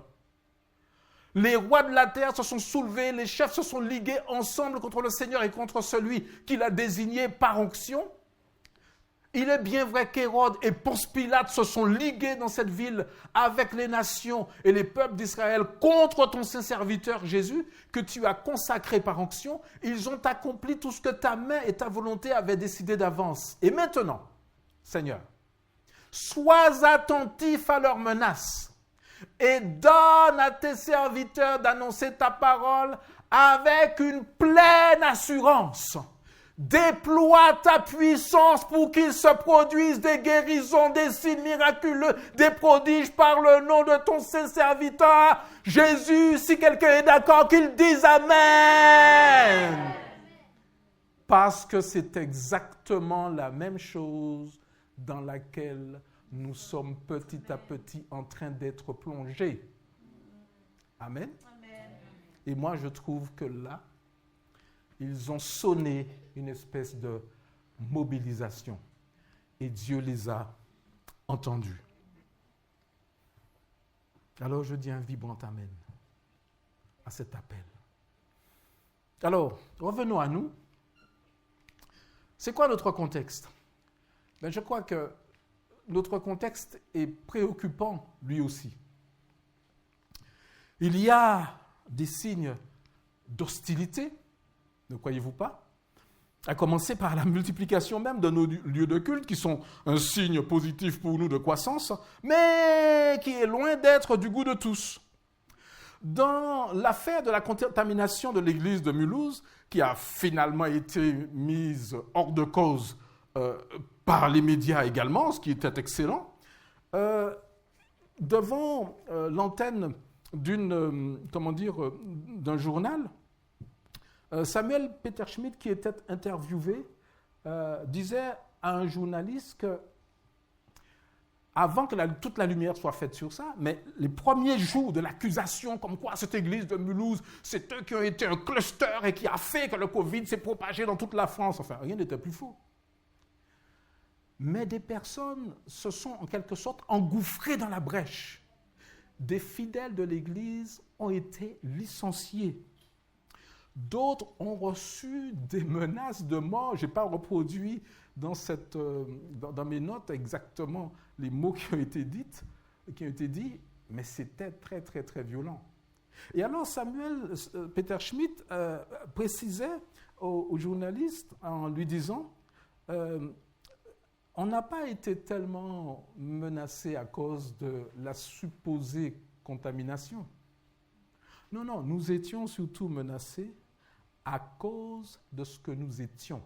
Les rois de la terre se sont soulevés, les chefs se sont ligués ensemble contre le Seigneur et contre celui qu'il a désigné par onction. Il est bien vrai qu'Hérode et Ponce Pilate se sont ligués dans cette ville avec les nations et les peuples d'Israël contre ton saint serviteur Jésus, que tu as consacré par onction. Ils ont accompli tout ce que ta main et ta volonté avaient décidé d'avance. Et maintenant, Seigneur, sois attentif à leurs menaces et donne à tes serviteurs d'annoncer ta parole avec une pleine assurance. Déploie ta puissance pour qu'il se produise des guérisons, des signes miraculeux, des prodiges par le nom de ton saint serviteur Jésus. Si quelqu'un est d'accord, qu'il dise Amen. Parce que c'est exactement la même chose dans laquelle nous sommes petit à petit en train d'être plongés. Amen. Amen. Et moi, je trouve que là, ils ont sonné une espèce de mobilisation. Et Dieu les a entendus. Alors je dis un vibrant Amen à cet appel. Alors, revenons à nous. C'est quoi notre contexte? Je crois que notre contexte est préoccupant lui aussi. Il y a des signes d'hostilité, ne croyez-vous pas? À commencer par la multiplication même de nos lieux de culte, qui sont un signe positif pour nous de croissance, mais qui est loin d'être du goût de tous. Dans l'affaire de la contamination de l'église de Mulhouse, qui a finalement été mise hors de cause par les médias également, ce qui était excellent, devant l'antenne d'un journal, Samuel Peter Schmidt, qui était interviewé, disait à un journaliste que avant que toute la lumière soit faite sur ça, mais les premiers jours de l'accusation, comme quoi cette église de Mulhouse, c'est eux qui ont été un cluster et qui a fait que le Covid s'est propagé dans toute la France. Enfin, rien n'était plus faux. Mais des personnes se sont en quelque sorte engouffrées dans la brèche. Des fidèles de l'église ont été licenciés. D'autres ont reçu des menaces de mort. Je n'ai pas reproduit dans mes notes exactement les mots qui ont été dits, mais c'était très, très, très violent. Et alors Peter Schmidt précisait au journaliste en lui disant on n'a pas été tellement menacé à cause de la supposée contamination. Non, nous étions surtout menacés à cause de ce que nous étions,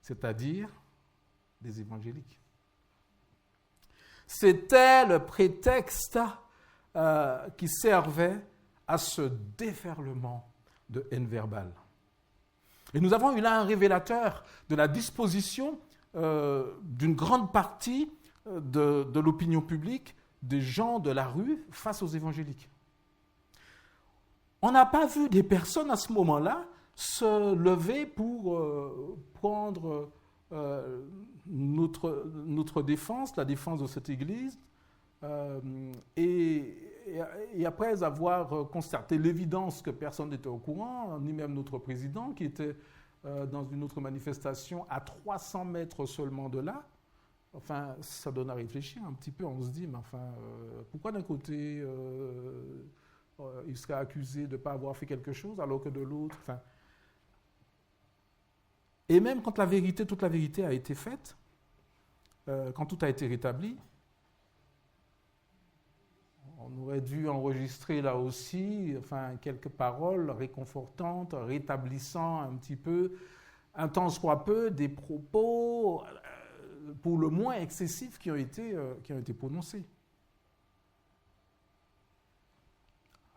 c'est-à-dire des évangéliques. C'était le prétexte qui servait à ce déferlement de haine verbale. Et nous avons eu là un révélateur de la disposition d'une grande partie de l'opinion publique, des gens de la rue face aux évangéliques. On n'a pas vu des personnes à ce moment-là se lever pour prendre notre défense, la défense de cette Église, et après avoir constaté l'évidence que personne n'était au courant, ni même notre président qui était dans une autre manifestation à 300 mètres seulement de là, enfin, ça donne à réfléchir un petit peu. On se dit, mais enfin, pourquoi d'un côté il serait accusé de ne pas avoir fait quelque chose alors que de l'autre, enfin. Et même quand toute la vérité a été faite, quand tout a été rétabli, on aurait dû enregistrer là aussi, enfin, quelques paroles réconfortantes, rétablissant un petit peu, un tant soit peu, des propos pour le moins excessifs qui ont été prononcés.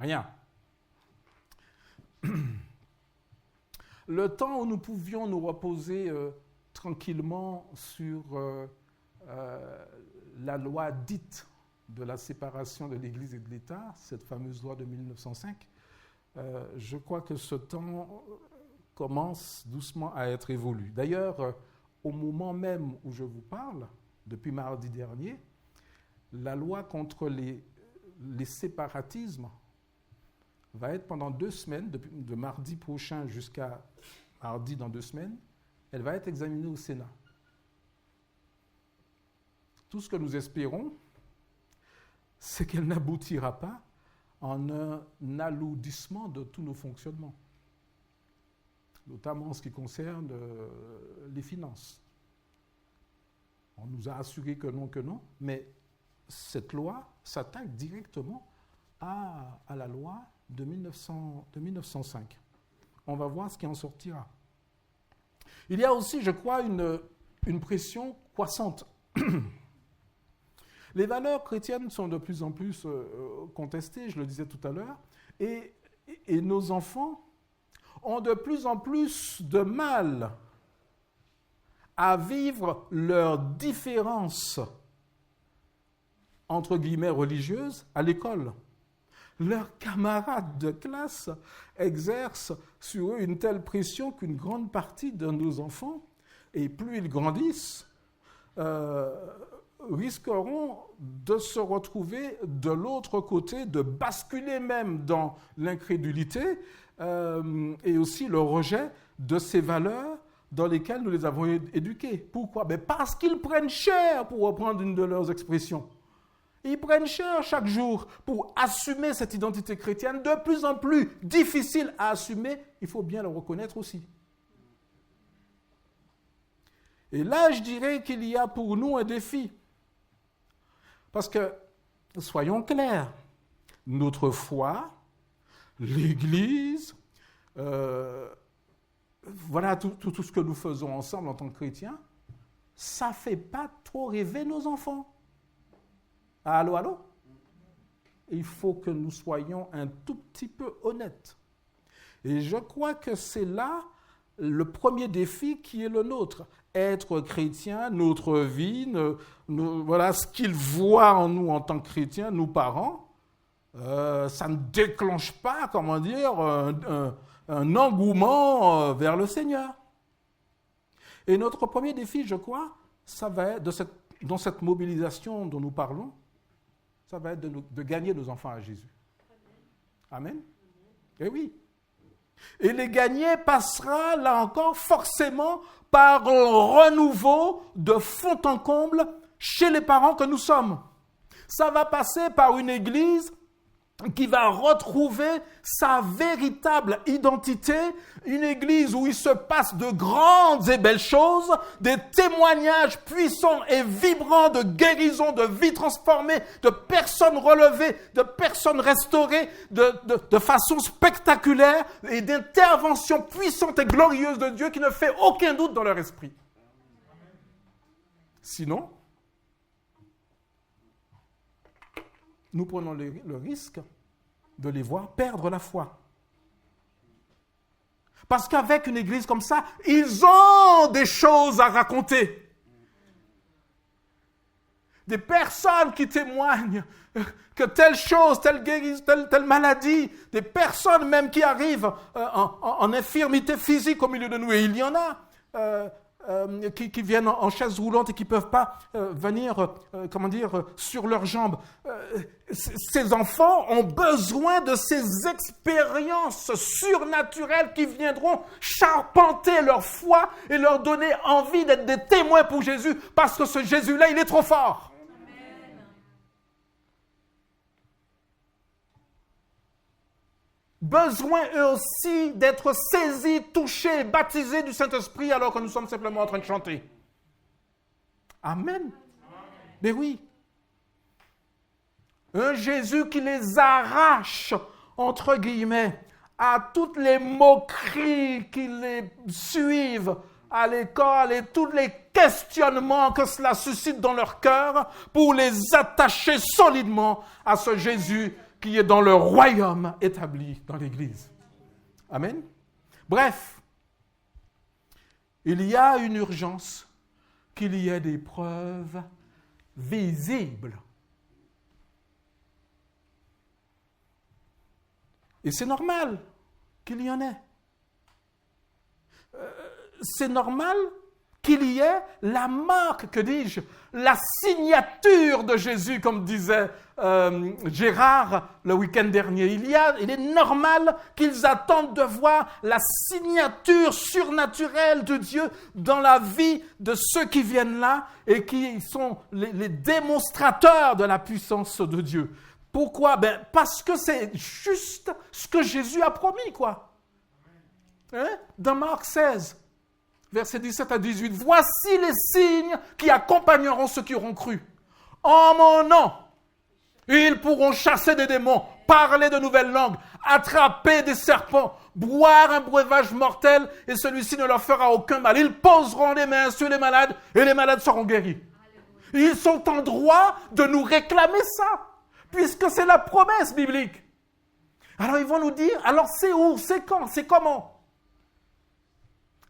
Rien. Le temps où nous pouvions nous reposer tranquillement sur la loi dite de la séparation de l'Église et de l'État, cette fameuse loi de 1905, je crois que ce temps commence doucement à être évolu. D'ailleurs, au moment même où je vous parle, depuis mardi dernier, la loi contre les séparatismes va être pendant 2 semaines, de mardi prochain jusqu'à mardi dans 2 semaines, elle va être examinée au Sénat. Tout ce que nous espérons, c'est qu'elle n'aboutira pas en un alourdissement de tous nos fonctionnements, notamment en ce qui concerne les finances. On nous a assuré que non, mais cette loi s'attaque directement à la loi de 1905. On va voir ce qui en sortira. Il y a aussi, je crois, une pression croissante. Les valeurs chrétiennes sont de plus en plus contestées, je le disais tout à l'heure, et nos enfants ont de plus en plus de mal à vivre leurs différences, entre guillemets, religieuses à l'école. Leurs camarades de classe exercent sur eux une telle pression qu'une grande partie de nos enfants, et plus ils grandissent, risqueront de se retrouver de l'autre côté, de basculer même dans l'incrédulité et aussi le rejet de ces valeurs dans lesquelles nous les avons éduqués. Pourquoi ? Parce qu'ils prennent cher, pour reprendre une de leurs expressions. Ils prennent cher chaque jour pour assumer cette identité chrétienne de plus en plus difficile à assumer, il faut bien le reconnaître aussi. Et là, je dirais qu'il y a pour nous un défi. Parce que, soyons clairs, notre foi, l'Église, voilà tout ce que nous faisons ensemble en tant que chrétiens, ça ne fait pas trop rêver nos enfants. Allô, allô ? Il faut que nous soyons un tout petit peu honnêtes. Et je crois que c'est là le premier défi qui est le nôtre. être chrétien, notre vie, voilà ce qu'ils voient en nous en tant que chrétiens, nous parents, ça ne déclenche pas, comment dire, un engouement vers le Seigneur. Et notre premier défi, je crois, ça va être, dans cette mobilisation dont nous parlons, ça va être de gagner nos enfants à Jésus. Amen. Eh oui. Et les gagner passera, là encore, forcément par un renouveau de fond en comble chez les parents que nous sommes. Ça va passer par une église qui va retrouver sa véritable identité, une église où il se passe de grandes et belles choses, des témoignages puissants et vibrants de guérison, de vies transformées, de personnes relevées, de personnes restaurées de façon spectaculaire et d'interventions puissantes et glorieuses de Dieu qui ne fait aucun doute dans leur esprit. Sinon, nous prenons le risque de les voir perdre la foi. Parce qu'avec une église comme ça, ils ont des choses à raconter. Des personnes qui témoignent que telle chose, telle guérison, telle maladie, des personnes même qui arrivent en infirmité physique au milieu de nous, et il y en a. Qui viennent en chaise roulante et qui ne peuvent pas venir, sur leurs jambes. Ces enfants ont besoin de ces expériences surnaturelles qui viendront charpenter leur foi et leur donner envie d'être des témoins pour Jésus, parce que ce Jésus-là, il est trop fort. Besoin eux aussi d'être saisis, touchés, baptisés du Saint-Esprit alors que nous sommes simplement en train de chanter. Amen. Mais oui. Un Jésus qui les arrache, entre guillemets, à toutes les moqueries qui les suivent à l'école et tous les questionnements que cela suscite dans leur cœur pour les attacher solidement à ce Jésus qui est dans le royaume établi dans l'Église. Amen. Bref, il y a une urgence qu'il y ait des preuves visibles. Et c'est normal qu'il y en ait. C'est normal qu'il y ait la marque, que dis-je, la signature de Jésus, comme disait Gérard le week-end dernier. Il est normal qu'ils attendent de voir la signature surnaturelle de Dieu dans la vie de ceux qui viennent là et qui sont les démonstrateurs de la puissance de Dieu. Pourquoi? Parce que c'est juste ce que Jésus a promis, quoi. Hein? Dans Marc 16. Versets 17 à 18. Voici les signes qui accompagneront ceux qui auront cru. En mon nom, ils pourront chasser des démons, parler de nouvelles langues, attraper des serpents, boire un breuvage mortel et celui-ci ne leur fera aucun mal. Ils poseront les mains sur les malades et les malades seront guéris. Ils sont en droit de nous réclamer ça, puisque c'est la promesse biblique. Alors ils vont nous dire, alors c'est où, c'est quand, c'est comment?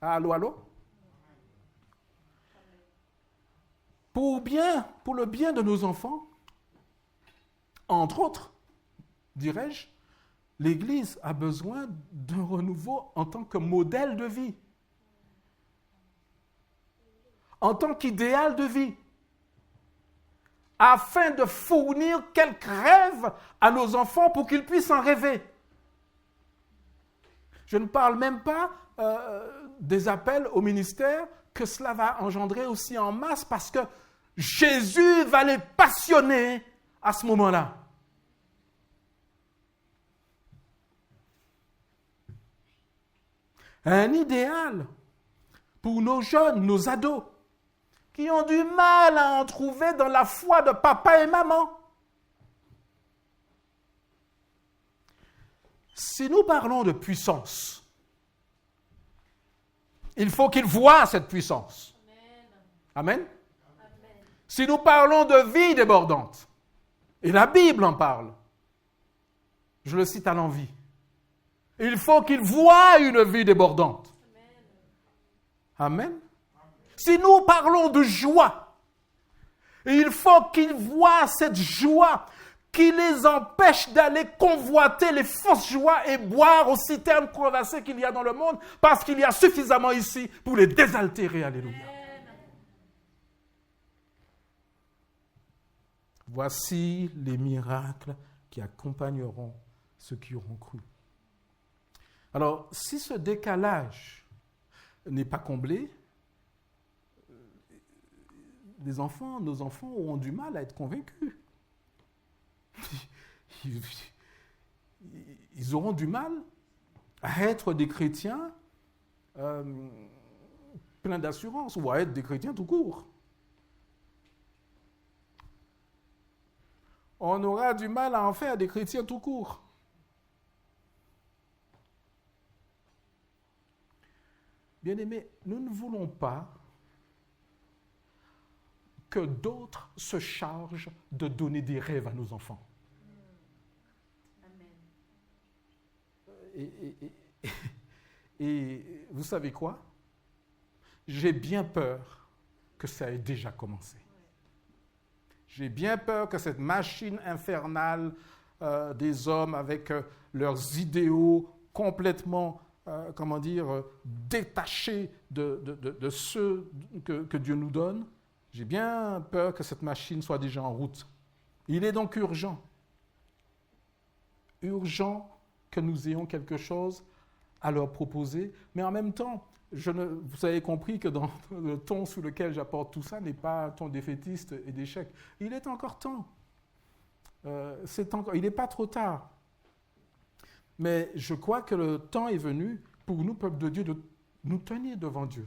Allô, allô? Pour le bien de nos enfants, entre autres, dirais-je, l'Église a besoin d'un renouveau en tant que modèle de vie, en tant qu'idéal de vie, afin de fournir quelques rêves à nos enfants pour qu'ils puissent en rêver. Je ne parle même pas des appels au ministère que cela va engendrer aussi en masse parce que Jésus va les passionner à ce moment-là. Un idéal pour nos jeunes, nos ados, qui ont du mal à en trouver dans la foi de papa et maman. Si nous parlons de puissance, il faut qu'ils voient cette puissance. Amen. Si nous parlons de vie débordante, et la Bible en parle, je le cite à l'envi, il faut qu'ils voient une vie débordante. Amen. Si nous parlons de joie, il faut qu'ils voient cette joie qui les empêche d'aller convoiter les fausses joies et boire aux citernes crevassées qu'il y a dans le monde, parce qu'il y a suffisamment ici pour les désaltérer. Alléluia. Voici les miracles qui accompagneront ceux qui auront cru. Alors, si ce décalage n'est pas comblé, nos enfants auront du mal à être convaincus. Ils auront du mal à être des chrétiens pleins d'assurance ou à être des chrétiens tout court. On aura du mal à en faire des chrétiens tout court. Bien-aimés, nous ne voulons pas que d'autres se chargent de donner des rêves à nos enfants. Et vous savez quoi? J'ai bien peur que ça ait déjà commencé. J'ai bien peur que cette machine infernale des hommes avec leurs idéaux complètement, détachés de ceux que Dieu nous donne, j'ai bien peur que cette machine soit déjà en route. Il est donc urgent que nous ayons quelque chose à leur proposer, mais en même temps, vous avez compris que dans le ton sous lequel j'apporte tout ça n'est pas un ton défaitiste et d'échec. Il est encore temps. Il n'est pas trop tard. Mais je crois que le temps est venu pour nous, peuple de Dieu, de nous tenir devant Dieu.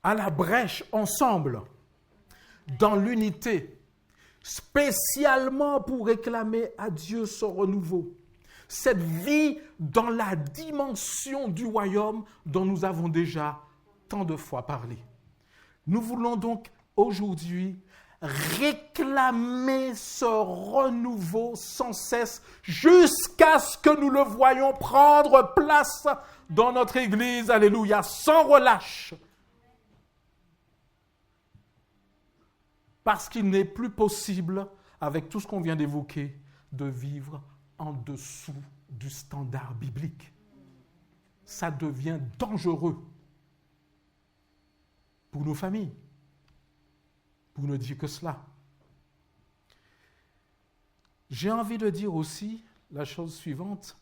À la brèche, ensemble, dans l'unité, spécialement pour réclamer à Dieu son renouveau. Cette vie dans la dimension du royaume dont nous avons déjà tant de fois parlé. Nous voulons donc aujourd'hui réclamer ce renouveau sans cesse jusqu'à ce que nous le voyions prendre place dans notre Église, alléluia, sans relâche. Parce qu'il n'est plus possible, avec tout ce qu'on vient d'évoquer, de vivre en dessous du standard biblique. Ça devient dangereux pour nos familles, pour ne dire que cela. J'ai envie de dire aussi la chose suivante.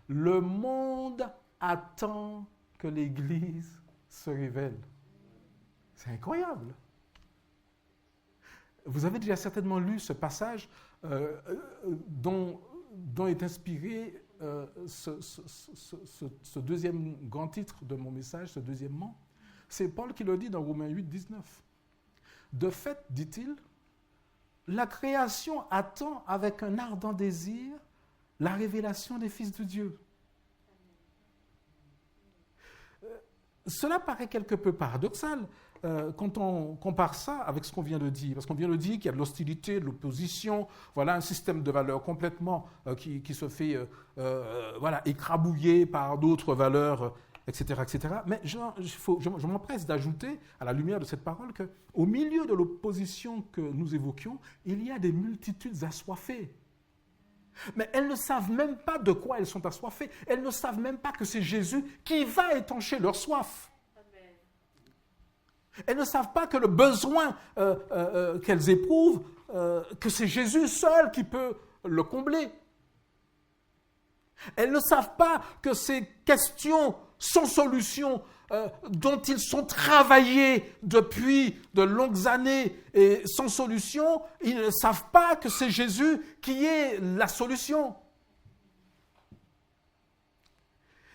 Le monde attend que l'Église se révèle. C'est incroyable. Vous avez déjà certainement lu ce passage dont est inspiré ce deuxième grand titre de mon message, ce deuxièmement. C'est Paul qui le dit dans Romains 8, 19. De fait, dit-il, la création attend avec un ardent désir la révélation des fils de Dieu. Cela paraît quelque peu paradoxal quand on compare ça avec ce qu'on vient de dire. Parce qu'on vient de dire qu'il y a de l'hostilité, de l'opposition, voilà un système de valeurs complètement qui se fait écrabouiller par d'autres valeurs, etc., etc. Mais je m'empresse d'ajouter, à la lumière de cette parole, qu'au milieu de l'opposition que nous évoquions, il y a des multitudes assoiffées. Mais elles ne savent même pas de quoi elles sont assoiffées. Elles ne savent même pas que c'est Jésus qui va étancher leur soif. Amen. Elles ne savent pas que le besoin qu'elles éprouvent, que c'est Jésus seul qui peut le combler. Elles ne savent pas que ces questions sans solution, dont ils sont travaillés depuis de longues années et sans solution, ils ne savent pas que c'est Jésus qui est la solution.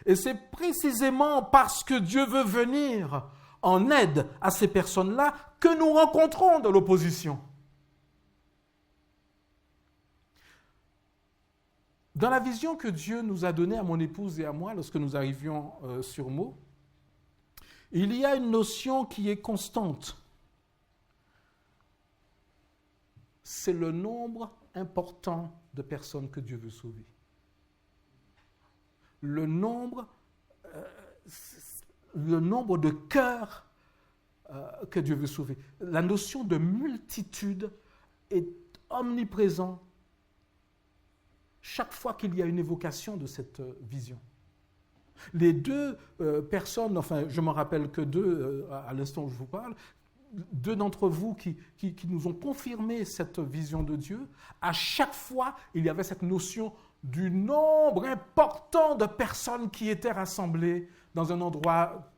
Et c'est précisément parce que Dieu veut venir en aide à ces personnes-là que nous rencontrons de l'opposition. Dans la vision que Dieu nous a donnée à mon épouse et à moi lorsque nous arrivions sur Meaux, il y a une notion qui est constante. C'est le nombre important de personnes que Dieu veut sauver. Le nombre, le nombre de cœurs que Dieu veut sauver. La notion de multitude est omniprésente chaque fois qu'il y a une évocation de cette vision. Les deux personnes, enfin je ne m'en rappelle que deux à l'instant où je vous parle, deux d'entre vous qui nous ont confirmé cette vision de Dieu, à chaque fois il y avait cette notion du nombre important de personnes qui étaient rassemblées dans un endroit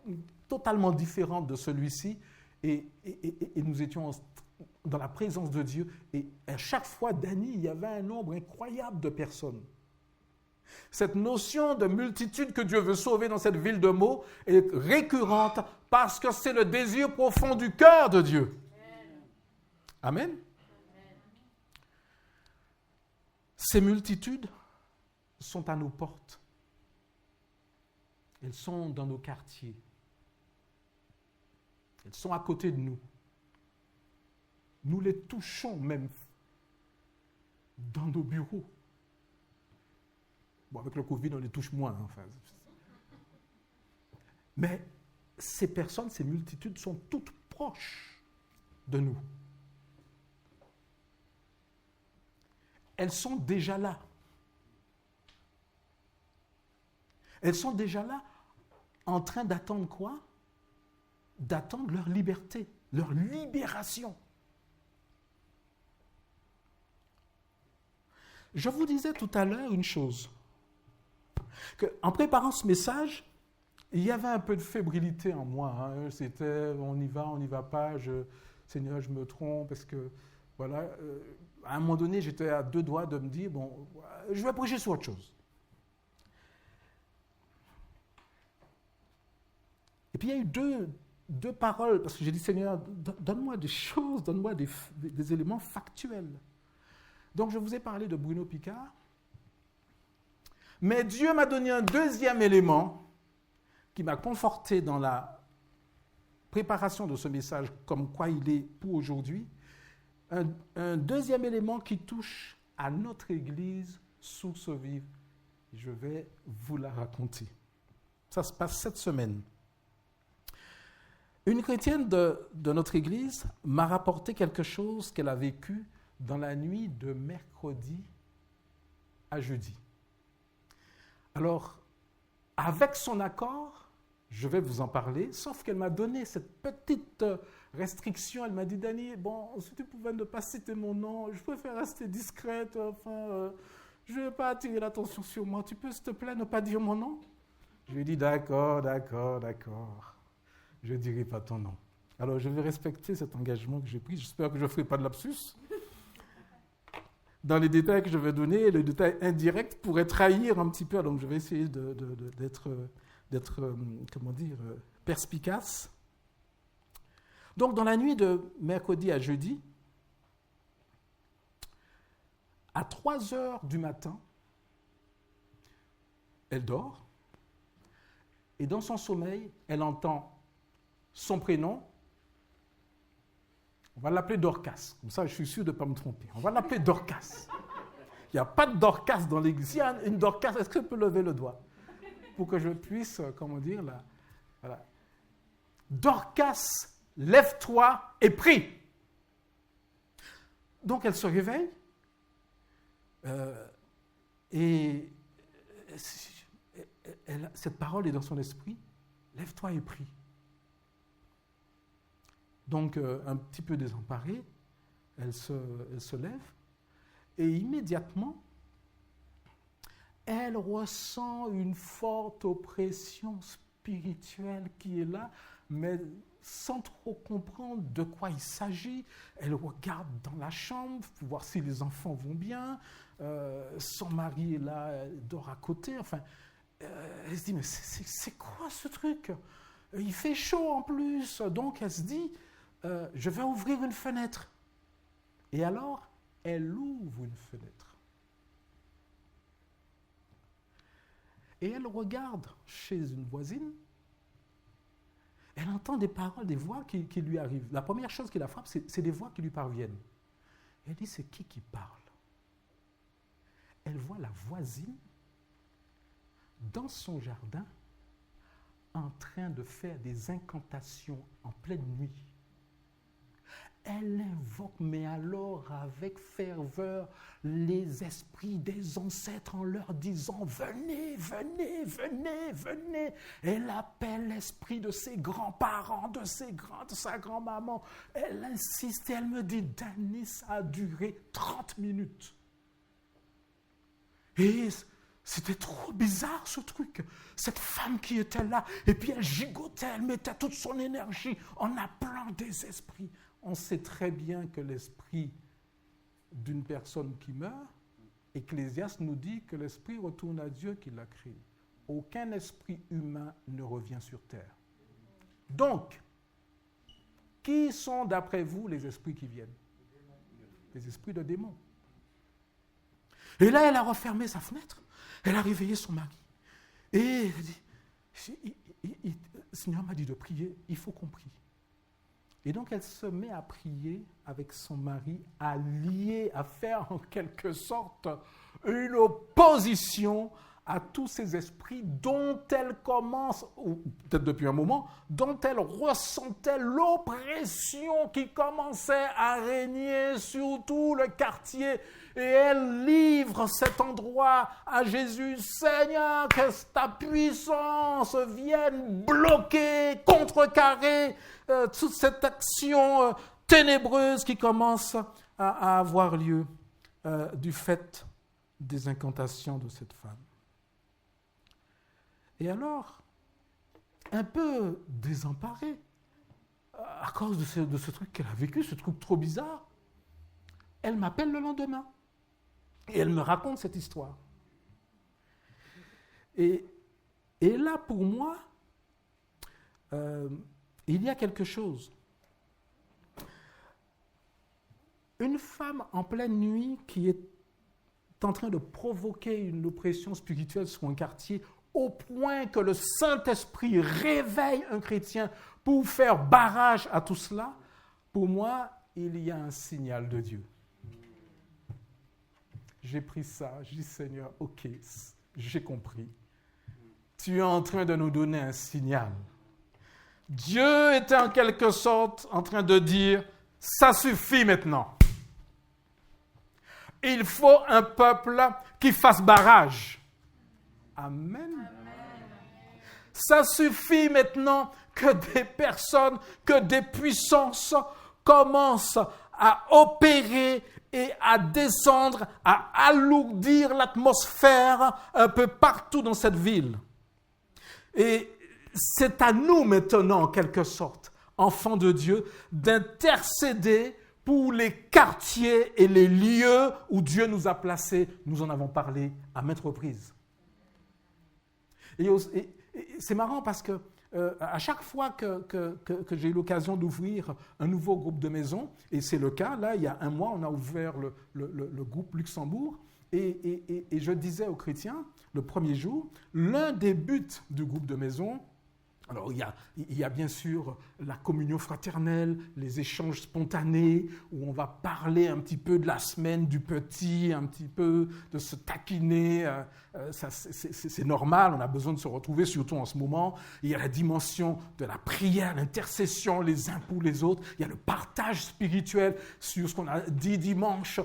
totalement différent de celui-ci, et nous étions dans la présence de Dieu, et à chaque fois, Dany, il y avait un nombre incroyable de personnes. Cette notion de multitude que Dieu veut sauver dans cette ville de Meaux est récurrente parce que c'est le désir profond du cœur de Dieu. Amen. Ces multitudes sont à nos portes. Elles sont dans nos quartiers. Elles sont à côté de nous. Nous les touchons même dans nos bureaux. Bon, avec le Covid, on les touche moins. Enfin. Mais ces personnes, ces multitudes sont toutes proches de nous. Elles sont déjà là. Elles sont déjà là en train d'attendre quoi? D'attendre leur liberté, leur libération. Je vous disais tout à l'heure une chose, qu'en préparant ce message, il y avait un peu de fébrilité en moi. Hein. C'était on y va pas, Seigneur, je me trompe, parce que, voilà, à un moment donné, j'étais à deux doigts de me dire, bon, je vais prêcher sur autre chose. Et puis il y a eu deux paroles, parce que j'ai dit, Seigneur, donne-moi des choses, donne-moi des éléments factuels. Donc je vous ai parlé de Bruno Picard, mais Dieu m'a donné un deuxième élément qui m'a conforté dans la préparation de ce message, comme quoi il est pour aujourd'hui. Un deuxième élément qui touche à notre Église Source Vive. Je vais vous la raconter. Ça se passe cette semaine. Une chrétienne de notre Église m'a rapporté quelque chose qu'elle a vécu dans la nuit de mercredi à jeudi. Alors, avec son accord, je vais vous en parler, sauf qu'elle m'a donné cette petite restriction. Elle m'a dit, Dany, bon, si tu pouvais ne pas citer mon nom, je préfère rester discrète, enfin, je ne vais pas attirer l'attention sur moi. Tu peux, s'il te plaît, ne pas dire mon nom? Je lui ai dit, d'accord. Je ne dirai pas ton nom. Alors, je vais respecter cet engagement que j'ai pris. J'espère que je ne ferai pas de lapsus. Dans les détails que je vais donner, les détails indirects pourraient trahir un petit peu. Donc, je vais essayer d'être perspicace. Donc, dans la nuit de mercredi à jeudi, à 3h du matin, elle dort. Et dans son sommeil, elle entend son prénom. On va l'appeler Dorcas. Comme ça, je suis sûr de ne pas me tromper. On va l'appeler Dorcas. Il n'y a pas de Dorcas dans l'église. S'il y a une Dorcas, est-ce que je peux lever le doigt pour que je puisse, là, voilà. Dorcas, lève-toi et prie. Donc, elle se réveille et cette parole est dans son esprit. Lève-toi et prie. Donc, un petit peu désemparée, elle se lève et immédiatement, elle ressent une forte oppression spirituelle qui est là, mais sans trop comprendre de quoi il s'agit. Elle regarde dans la chambre pour voir si les enfants vont bien. Son mari est là, elle dort à côté. Enfin, elle se dit, mais c'est quoi ce truc? Il fait chaud en plus. Donc, elle se dit, je vais ouvrir une fenêtre. Et alors, elle ouvre une fenêtre. Et elle regarde chez une voisine. Elle entend des paroles, des voix qui lui arrivent. La première chose qui la frappe, c'est des voix qui lui parviennent. Elle dit, c'est qui parle? Elle voit la voisine dans son jardin en train de faire des incantations en pleine nuit. Elle invoque, mais alors avec ferveur, les esprits des ancêtres en leur disant « Venez, venez, venez, venez !» Elle appelle l'esprit de ses grands-parents, de sa grand-maman. Elle insiste et elle me dit « Dany, ça a duré 30 minutes. » Et c'était trop bizarre ce truc. Cette femme qui était là, et puis elle gigotait, elle mettait toute son énergie en appelant des esprits. On sait très bien que l'esprit d'une personne qui meurt, Ecclésiaste nous dit que l'esprit retourne à Dieu qui l'a créé. Aucun esprit humain ne revient sur terre. Donc, qui sont d'après vous les esprits qui viennent? Les esprits de démons. Et là, elle a refermé sa fenêtre, elle a réveillé son mari. Et elle dit, le Seigneur m'a dit de prier, il faut qu'on prie. Et donc, elle se met à prier avec son mari, à lier, à faire en quelque sorte une opposition à tous ces esprits dont elle commence, ou peut-être depuis un moment, dont elle ressentait l'oppression qui commençait à régner sur tout le quartier. Et elle livre cet endroit à Jésus. Seigneur, que ta puissance vienne bloquer, contrecarrer toute cette action ténébreuse qui commence à avoir lieu du fait des incantations de cette femme. Et alors, un peu désemparée, à cause de ce truc qu'elle a vécu, ce truc trop bizarre, elle m'appelle le lendemain. Et elle me raconte cette histoire. Et là, pour moi, il y a quelque chose. Une femme en pleine nuit qui est en train de provoquer une oppression spirituelle sur un quartier au point que le Saint-Esprit réveille un chrétien pour faire barrage à tout cela, pour moi, il y a un signal de Dieu. J'ai pris ça, j'ai dit Seigneur, ok, j'ai compris. Tu es en train de nous donner un signal. Dieu était en quelque sorte en train de dire, ça suffit maintenant. Il faut un peuple qui fasse barrage. Amen. Ça suffit maintenant que des personnes, que des puissances commencent à opérer et à descendre, à alourdir l'atmosphère un peu partout dans cette ville. Et c'est à nous maintenant, en quelque sorte, enfants de Dieu, d'intercéder pour les quartiers et les lieux où Dieu nous a placés. Nous en avons parlé à maintes reprises. Et c'est marrant parce que à chaque fois que j'ai eu l'occasion d'ouvrir un nouveau groupe de maison, et c'est le cas, là, il y a un mois, on a ouvert le groupe Luxembourg, et je disais aux chrétiens, le premier jour, l'un des buts du groupe de maison, alors il y a bien sûr la communion fraternelle, les échanges spontanés, où on va parler un petit peu de la semaine du petit, un petit peu de se taquiner, ça, c'est normal, on a besoin de se retrouver, surtout en ce moment. Il y a la dimension de la prière, l'intercession les uns pour les autres, il y a le partage spirituel sur ce qu'on a dit dimanche,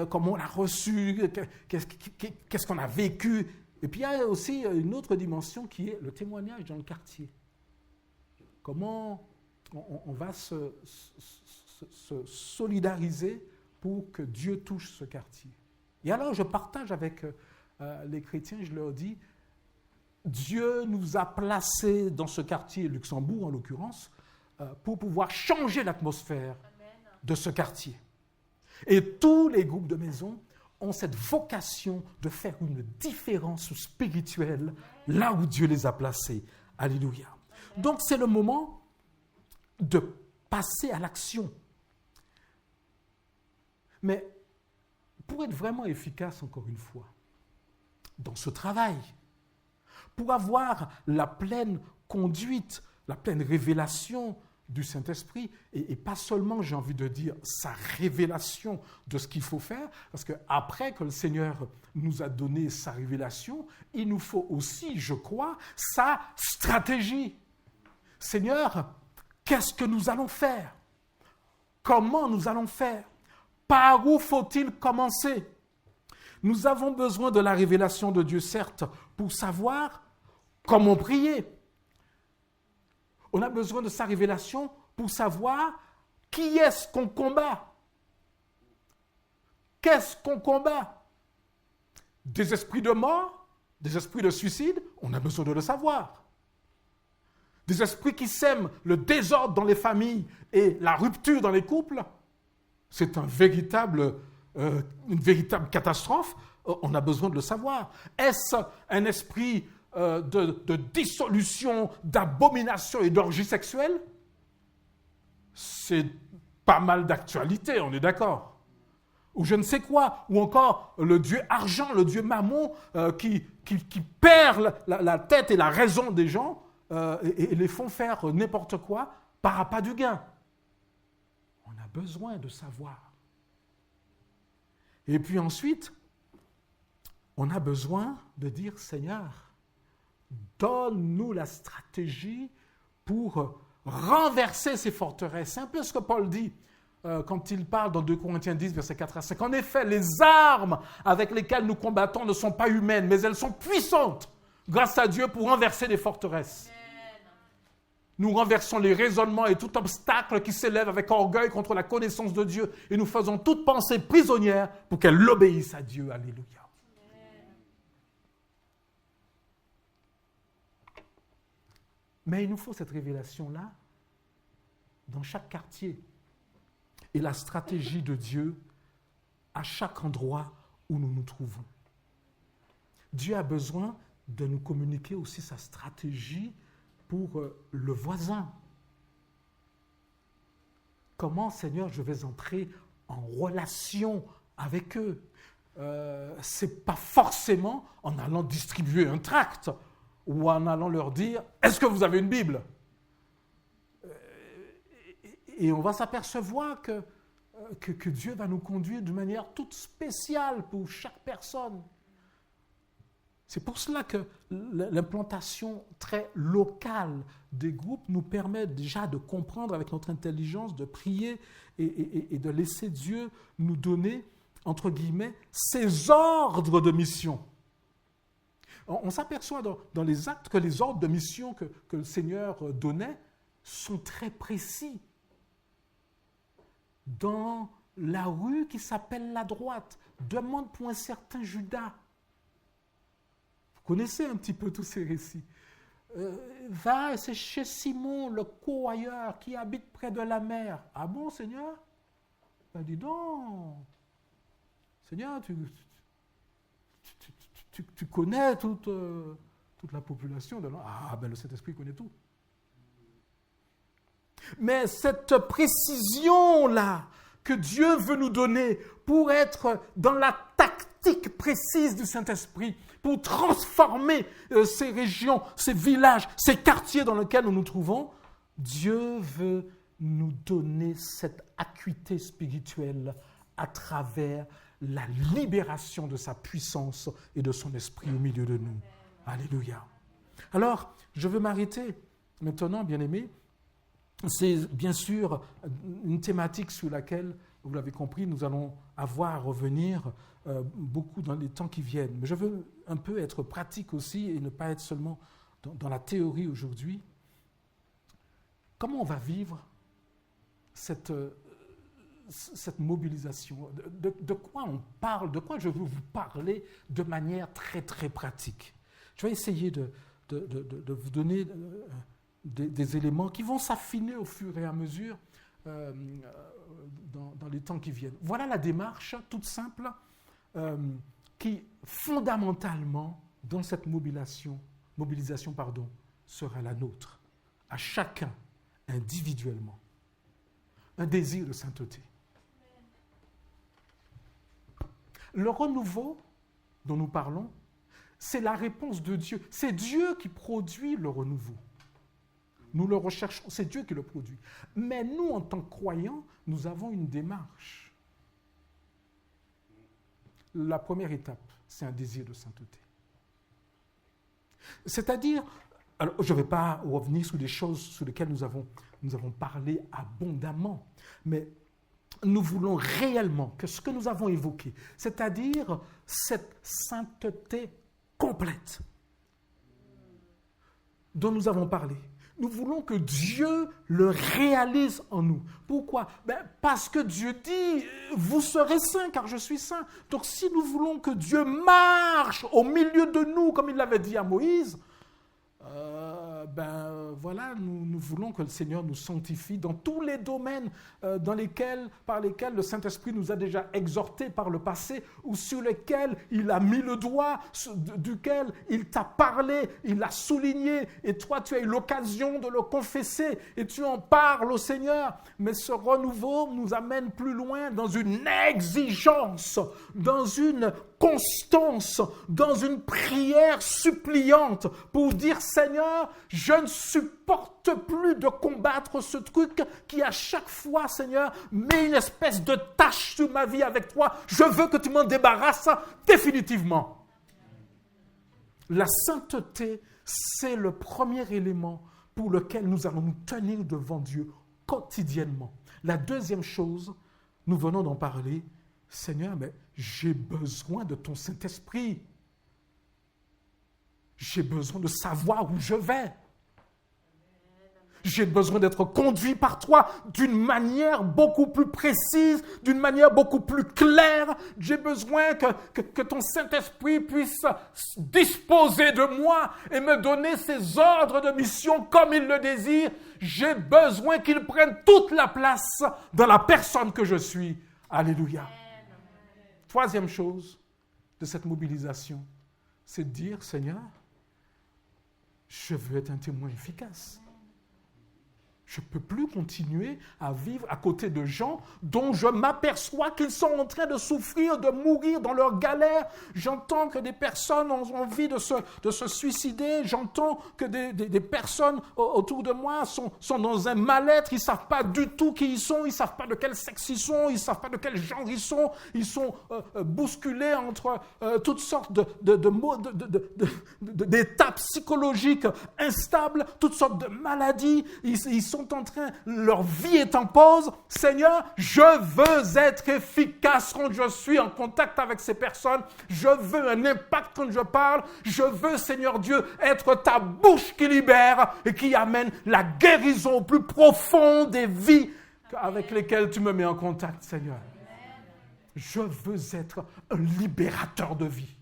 comment on l'a reçu, qu'est-ce qu'on a vécu. Et puis il y a aussi une autre dimension qui est le témoignage dans le quartier. Comment on va se solidariser pour que Dieu touche ce quartier. Et alors je partage avec les chrétiens, je leur dis, Dieu nous a placés dans ce quartier, Luxembourg en l'occurrence, pour pouvoir changer l'atmosphère de ce quartier. Et tous les groupes de maison ont cette vocation de faire une différence spirituelle là où Dieu les a placés. Alléluia. Donc c'est le moment de passer à l'action. Mais pour être vraiment efficace, encore une fois, dans ce travail, pour avoir la pleine conduite, la pleine révélation du Saint-Esprit, et pas seulement, j'ai envie de dire, sa révélation de ce qu'il faut faire, parce qu'après que le Seigneur nous a donné sa révélation, il nous faut aussi, je crois, sa stratégie. Seigneur, qu'est-ce que nous allons faire? Comment nous allons faire? Par où faut-il commencer? Nous avons besoin de la révélation de Dieu, certes, pour savoir comment prier. On a besoin de sa révélation pour savoir qui est-ce qu'on combat. Qu'est-ce qu'on combat? Des esprits de mort, des esprits de suicide, on a besoin de le savoir. Des esprits qui sèment le désordre dans les familles et la rupture dans les couples, c'est une véritable catastrophe, on a besoin de le savoir. Est-ce un esprit de dissolution, d'abomination et d'orgie sexuelle? C'est pas mal d'actualité, on est d'accord. Ou je ne sais quoi, ou encore le dieu argent, le dieu mammon qui perd la tête et la raison des gens et les font faire n'importe quoi par appât du gain. On a besoin de savoir. Et puis ensuite, on a besoin de dire, Seigneur, donne-nous la stratégie pour renverser ces forteresses. C'est un peu ce que Paul dit quand il parle dans 2 Corinthiens 10, versets 4 à 5. En effet, les armes avec lesquelles nous combattons ne sont pas humaines, mais elles sont puissantes grâce à Dieu pour renverser les forteresses. Nous renversons les raisonnements et tout obstacle qui s'élève avec orgueil contre la connaissance de Dieu et nous faisons toute pensée prisonnière pour qu'elle obéisse à Dieu. Alléluia. Mais il nous faut cette révélation-là dans chaque quartier et la stratégie de Dieu à chaque endroit où nous nous trouvons. Dieu a besoin de nous communiquer aussi sa stratégie pour le voisin. Comment, Seigneur, je vais entrer en relation avec eux? Ce n'est pas forcément en allant distribuer un tract ou en allant leur dire « Est-ce que vous avez une Bible ?» Et on va s'apercevoir que Dieu va nous conduire d'une manière toute spéciale pour chaque personne. C'est pour cela que l'implantation très locale des groupes nous permet déjà de comprendre avec notre intelligence, de prier et de laisser Dieu nous donner, entre guillemets, ses ordres de mission. On s'aperçoit dans les actes que les ordres de mission que le Seigneur donnait sont très précis. Dans la rue qui s'appelle la droite, demande pour un certain Judas. Vous connaissez un petit peu tous ces récits. Va, c'est chez Simon, le corroyeur, qui habite près de la mer. Ah bon, Seigneur? Ben dis donc, Seigneur, tu connais toute la population de là. Ah ben le Saint-Esprit connaît tout. Mais cette précision-là que Dieu veut nous donner pour être dans la tactique précise du Saint-Esprit, pour transformer ces régions, ces villages, ces quartiers dans lesquels nous nous trouvons, Dieu veut nous donner cette acuité spirituelle à travers la libération de sa puissance et de son esprit au milieu de nous. Alléluia. Alors, je veux m'arrêter maintenant, bien-aimés. C'est bien sûr une thématique sur laquelle, vous l'avez compris, nous allons avoir à revenir beaucoup dans les temps qui viennent. Mais je veux un peu être pratique aussi et ne pas être seulement dans la théorie aujourd'hui. Comment on va vivre cette mobilisation? De quoi on parle? De quoi je veux vous parler de manière très très pratique? Je vais essayer de vous donner des éléments qui vont s'affiner au fur et à mesure dans les temps qui viennent. Voilà la démarche toute simple qui, fondamentalement, dans cette mobilisation, sera la nôtre, à chacun, individuellement. Un désir de sainteté. Le renouveau dont nous parlons, c'est la réponse de Dieu. C'est Dieu qui produit le renouveau. Nous le recherchons, c'est Dieu qui le produit. Mais nous, en tant que croyants, nous avons une démarche. La première étape, c'est un désir de sainteté. C'est-à-dire, alors je ne vais pas revenir sur des choses sur lesquelles nous avons parlé abondamment, mais nous voulons réellement que ce que nous avons évoqué, c'est-à-dire cette sainteté complète dont nous avons parlé, nous voulons que Dieu le réalise en nous. Pourquoi? Parce que Dieu dit, vous serez saints car je suis saint. Donc si nous voulons que Dieu marche au milieu de nous, comme il l'avait dit à Moïse, voilà, nous voulons que le Seigneur nous sanctifie dans tous les domaines par lesquels le Saint-Esprit nous a déjà exhortés par le passé ou sur lesquels il a mis le doigt, duquel il t'a parlé, il l'a souligné et toi tu as eu l'occasion de le confesser et tu en parles au Seigneur. Mais ce renouveau nous amène plus loin dans une exigence, dans une constance, dans une prière suppliante pour dire Seigneur, je ne supporte plus de combattre ce truc qui à chaque fois, Seigneur, met une espèce de tâche sur ma vie avec toi. Je veux que tu m'en débarrasses définitivement. La sainteté, c'est le premier élément pour lequel nous allons nous tenir devant Dieu quotidiennement. La deuxième chose, nous venons d'en parler, Seigneur, mais j'ai besoin de ton Saint-Esprit. J'ai besoin de savoir où je vais. J'ai besoin d'être conduit par toi d'une manière beaucoup plus précise, d'une manière beaucoup plus claire. J'ai besoin que ton Saint-Esprit puisse disposer de moi et me donner ses ordres de mission comme il le désire. J'ai besoin qu'il prenne toute la place dans la personne que je suis. Alléluia. Troisième chose de cette mobilisation, c'est de dire, Seigneur, je veux être un témoin efficace. Je ne peux plus continuer à vivre à côté de gens dont je m'aperçois qu'ils sont en train de souffrir, de mourir dans leur galère. J'entends que des personnes ont envie de se suicider. J'entends que des personnes autour de moi sont dans un mal-être. Ils ne savent pas du tout qui ils sont. Ils ne savent pas de quel sexe ils sont. Ils ne savent pas de quel genre ils sont. Ils sont bousculés entre toutes sortes d'états psychologiques instables, toutes sortes de maladies. Ils sont en train, leur vie est en pause. Seigneur, je veux être efficace quand je suis en contact avec ces personnes. Je veux un impact quand je parle. Je veux, Seigneur Dieu, être ta bouche qui libère et qui amène la guérison au plus profond des vies avec lesquelles tu me mets en contact, Seigneur. Je veux être un libérateur de vie.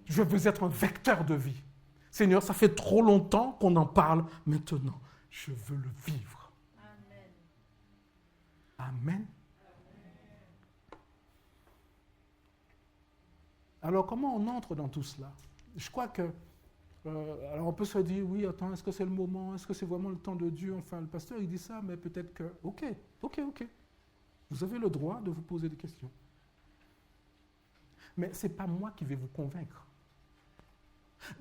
Je veux être un vecteur de vie. Seigneur, ça fait trop longtemps qu'on en parle maintenant. Je veux le vivre. Amen. Amen. Alors, comment on entre dans tout cela? Je crois que... alors, on peut se dire, oui, attends, est-ce que c'est le moment? Est-ce que c'est vraiment le temps de Dieu? Enfin, le pasteur, il dit ça, mais peut-être que... Ok. Vous avez le droit de vous poser des questions. Mais ce n'est pas moi qui vais vous convaincre.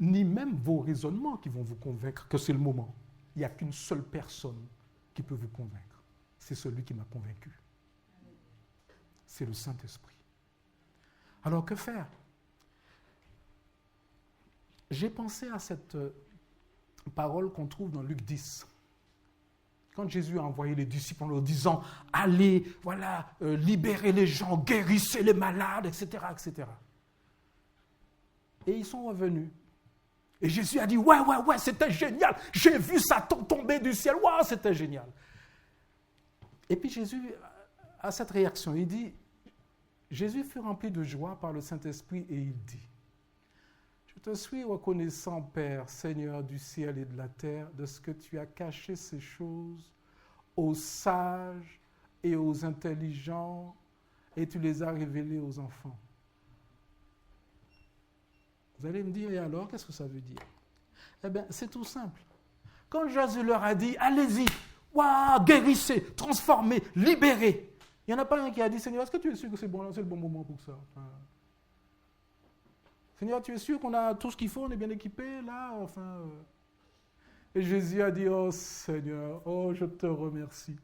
Ni même vos raisonnements qui vont vous convaincre que c'est le moment. Il n'y a qu'une seule personne qui peut vous convaincre. C'est celui qui m'a convaincu. C'est le Saint-Esprit. Alors, que faire? J'ai pensé à cette parole qu'on trouve dans Luc 10. Quand Jésus a envoyé les disciples en leur disant « Allez, voilà, libérez les gens, guérissez les malades, etc. etc. » Et ils sont revenus. Et Jésus a dit, ouais, c'était génial. J'ai vu Satan tomber du ciel. Waouh, c'était génial. Et puis Jésus a cette réaction. Il dit, Jésus fut rempli de joie par le Saint-Esprit et il dit, je te suis reconnaissant, Père, Seigneur du ciel et de la terre, de ce que tu as caché ces choses aux sages et aux intelligents et tu les as révélées aux enfants. Vous allez me dire, et alors, qu'est-ce que ça veut dire? Eh bien, c'est tout simple. Quand Jésus leur a dit, allez-y, waouh, guérissez, transformez, libérez. Il n'y en a pas un qui a dit, Seigneur, est-ce que tu es sûr que c'est le bon moment pour ça? Seigneur, tu es sûr qu'on a tout ce qu'il faut, on est bien équipé, là? Et Jésus a dit, oh Seigneur, oh je te remercie.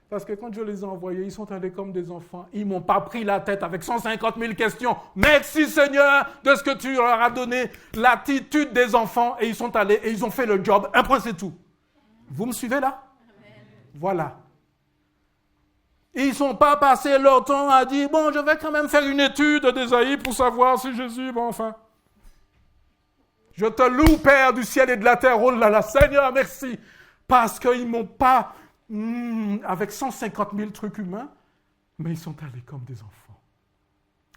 Parce que quand je les ai envoyés, ils sont allés comme des enfants. Ils ne m'ont pas pris la tête avec 150 000 questions. Merci Seigneur de ce que tu leur as donné, l'attitude des enfants. Et ils sont allés et ils ont fait le job. Un point, c'est tout. Vous me suivez là? Amen. Voilà. Ils ne sont pas passés leur temps à dire, bon, je vais quand même faire une étude d'Ésaïe pour savoir si Jésus, bon, enfin. Je te loue, Père du ciel et de la terre. Oh là là, Seigneur, merci. Parce qu'ils ne m'ont pas... avec 150 000 trucs humains, mais ils sont allés comme des enfants.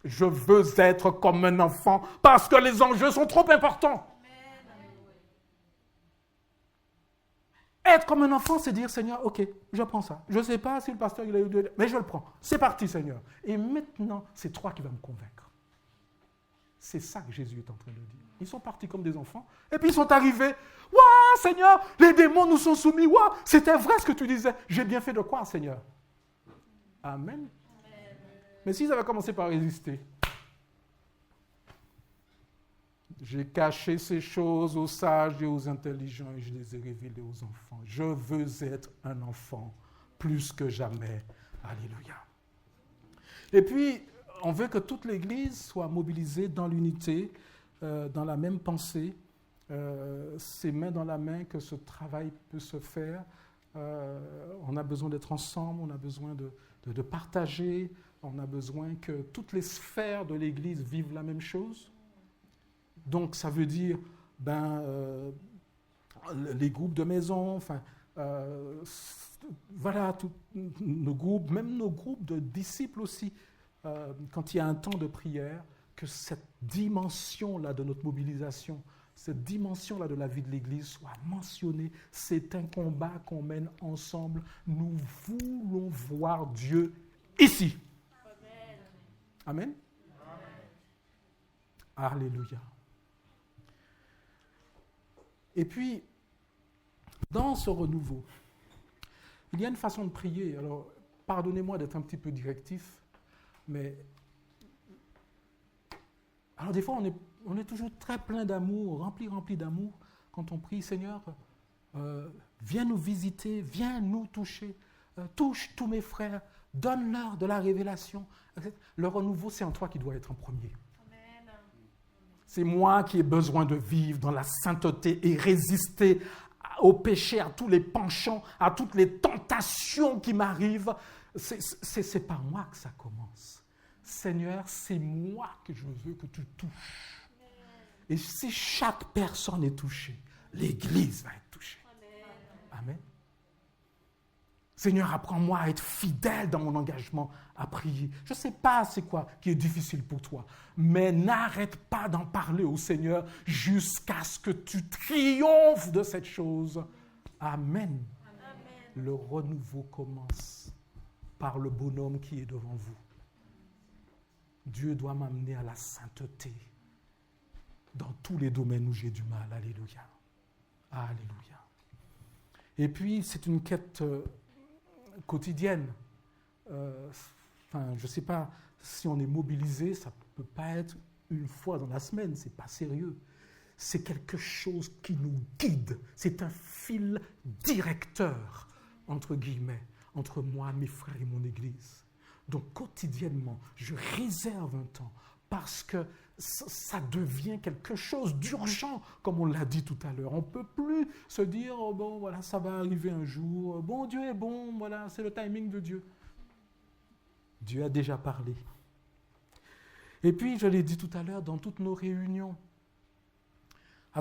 Je veux être comme un enfant parce que les enjeux sont trop importants. Être comme un enfant, c'est dire, Seigneur, ok, je prends ça. Je ne sais pas si le pasteur il a eu deux, mais je le prends. C'est parti, Seigneur. Et maintenant, c'est toi qui vas me convaincre. C'est ça que Jésus est en train de dire. Ils sont partis comme des enfants, et puis ils sont arrivés. Waouh, Seigneur, les démons nous sont soumis. Waouh, c'était vrai ce que tu disais. J'ai bien fait de quoi, Seigneur? Amen. Mais s'ils avaient commencé par résister, j'ai caché ces choses aux sages et aux intelligents et je les ai révélées aux enfants. Je veux être un enfant plus que jamais. Alléluia. Et puis, on veut que toute l'Église soit mobilisée dans l'unité, dans la même pensée. C'est main dans la main que ce travail peut se faire. On a besoin d'être ensemble, on a besoin de partager, on a besoin que toutes les sphères de l'Église vivent la même chose. Donc, ça veut dire, les groupes de maison, voilà, nos groupes, même nos groupes de disciples aussi, quand il y a un temps de prière, que cette dimension-là de notre mobilisation, cette dimension-là de la vie de l'Église soit mentionnée. C'est un combat qu'on mène ensemble. Nous voulons voir Dieu ici. Amen. Amen. Alléluia. Et puis, dans ce renouveau, il y a une façon de prier. Alors, pardonnez-moi d'être un petit peu directif, mais... Alors, des fois, on est toujours très plein d'amour, rempli d'amour, quand on prie, Seigneur, viens nous visiter, viens nous toucher, touche tous mes frères, donne-leur de la révélation. Le renouveau, c'est en toi qui doit être en premier. C'est moi qui ai besoin de vivre dans la sainteté et résister au péché, à tous les penchants, à toutes les tentations qui m'arrivent. C'est par moi que ça commence. Seigneur, c'est moi que je veux que tu touches. Et si chaque personne est touchée, l'Église va être touchée. Amen. Seigneur, apprends-moi à être fidèle dans mon engagement à prier. Je ne sais pas c'est quoi qui est difficile pour toi, mais n'arrête pas d'en parler au Seigneur jusqu'à ce que tu triomphes de cette chose. Amen. Amen. Le renouveau commence par le bonhomme qui est devant vous. Dieu doit m'amener à la sainteté dans tous les domaines où j'ai du mal. Alléluia. Alléluia. Et puis, c'est une quête quotidienne. Je ne sais pas si on est mobilisé, ça ne peut pas être une fois dans la semaine, ce n'est pas sérieux. C'est quelque chose qui nous guide. C'est un fil directeur, entre guillemets, entre moi, mes frères et mon Église. Donc, quotidiennement, je réserve un temps parce que ça devient quelque chose d'urgent, comme on l'a dit tout à l'heure. On ne peut plus se dire, oh bon, voilà, ça va arriver un jour. Bon, Dieu est bon, voilà, c'est le timing de Dieu. Dieu a déjà parlé. Et puis, je l'ai dit tout à l'heure, dans toutes nos réunions, on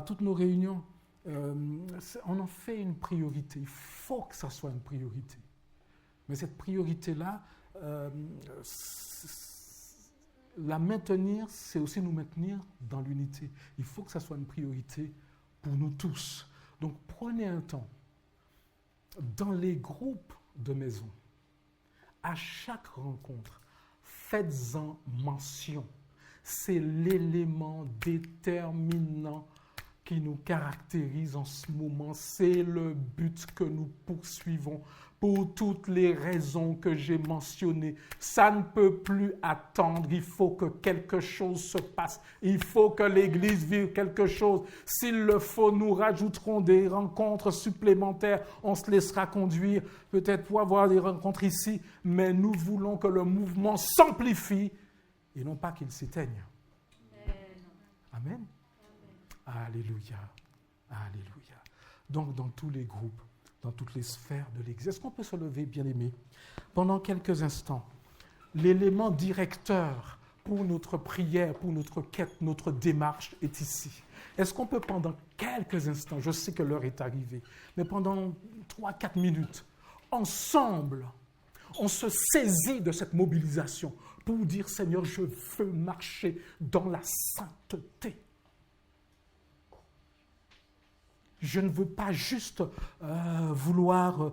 en fait une priorité. Il faut que ça soit une priorité. Mais cette priorité-là, la maintenir, c'est aussi nous maintenir dans l'unité. Il faut que ça soit une priorité pour nous tous. Donc, prenez un temps dans les groupes de maison, à chaque rencontre, faites-en mention. C'est l'élément déterminant qui nous caractérise en ce moment. C'est le but que nous poursuivons pour toutes les raisons que j'ai mentionnées. Ça ne peut plus attendre. Il faut que quelque chose se passe. Il faut que l'Église vive quelque chose. S'il le faut, nous rajouterons des rencontres supplémentaires. On se laissera conduire, peut-être pour avoir des rencontres ici, mais nous voulons que le mouvement s'amplifie et non pas qu'il s'éteigne. Amen. Alléluia. Alléluia. Donc, dans tous les groupes, dans toutes les sphères de l'Église, est-ce qu'on peut se lever, bien-aimés, pendant quelques instants? L'élément directeur pour notre prière, pour notre quête, notre démarche est ici. Est-ce qu'on peut, pendant quelques instants, je sais que l'heure est arrivée, mais pendant 3-4 minutes, ensemble, on se saisit de cette mobilisation pour dire, Seigneur, je veux marcher dans la sainteté. Je ne veux pas juste vouloir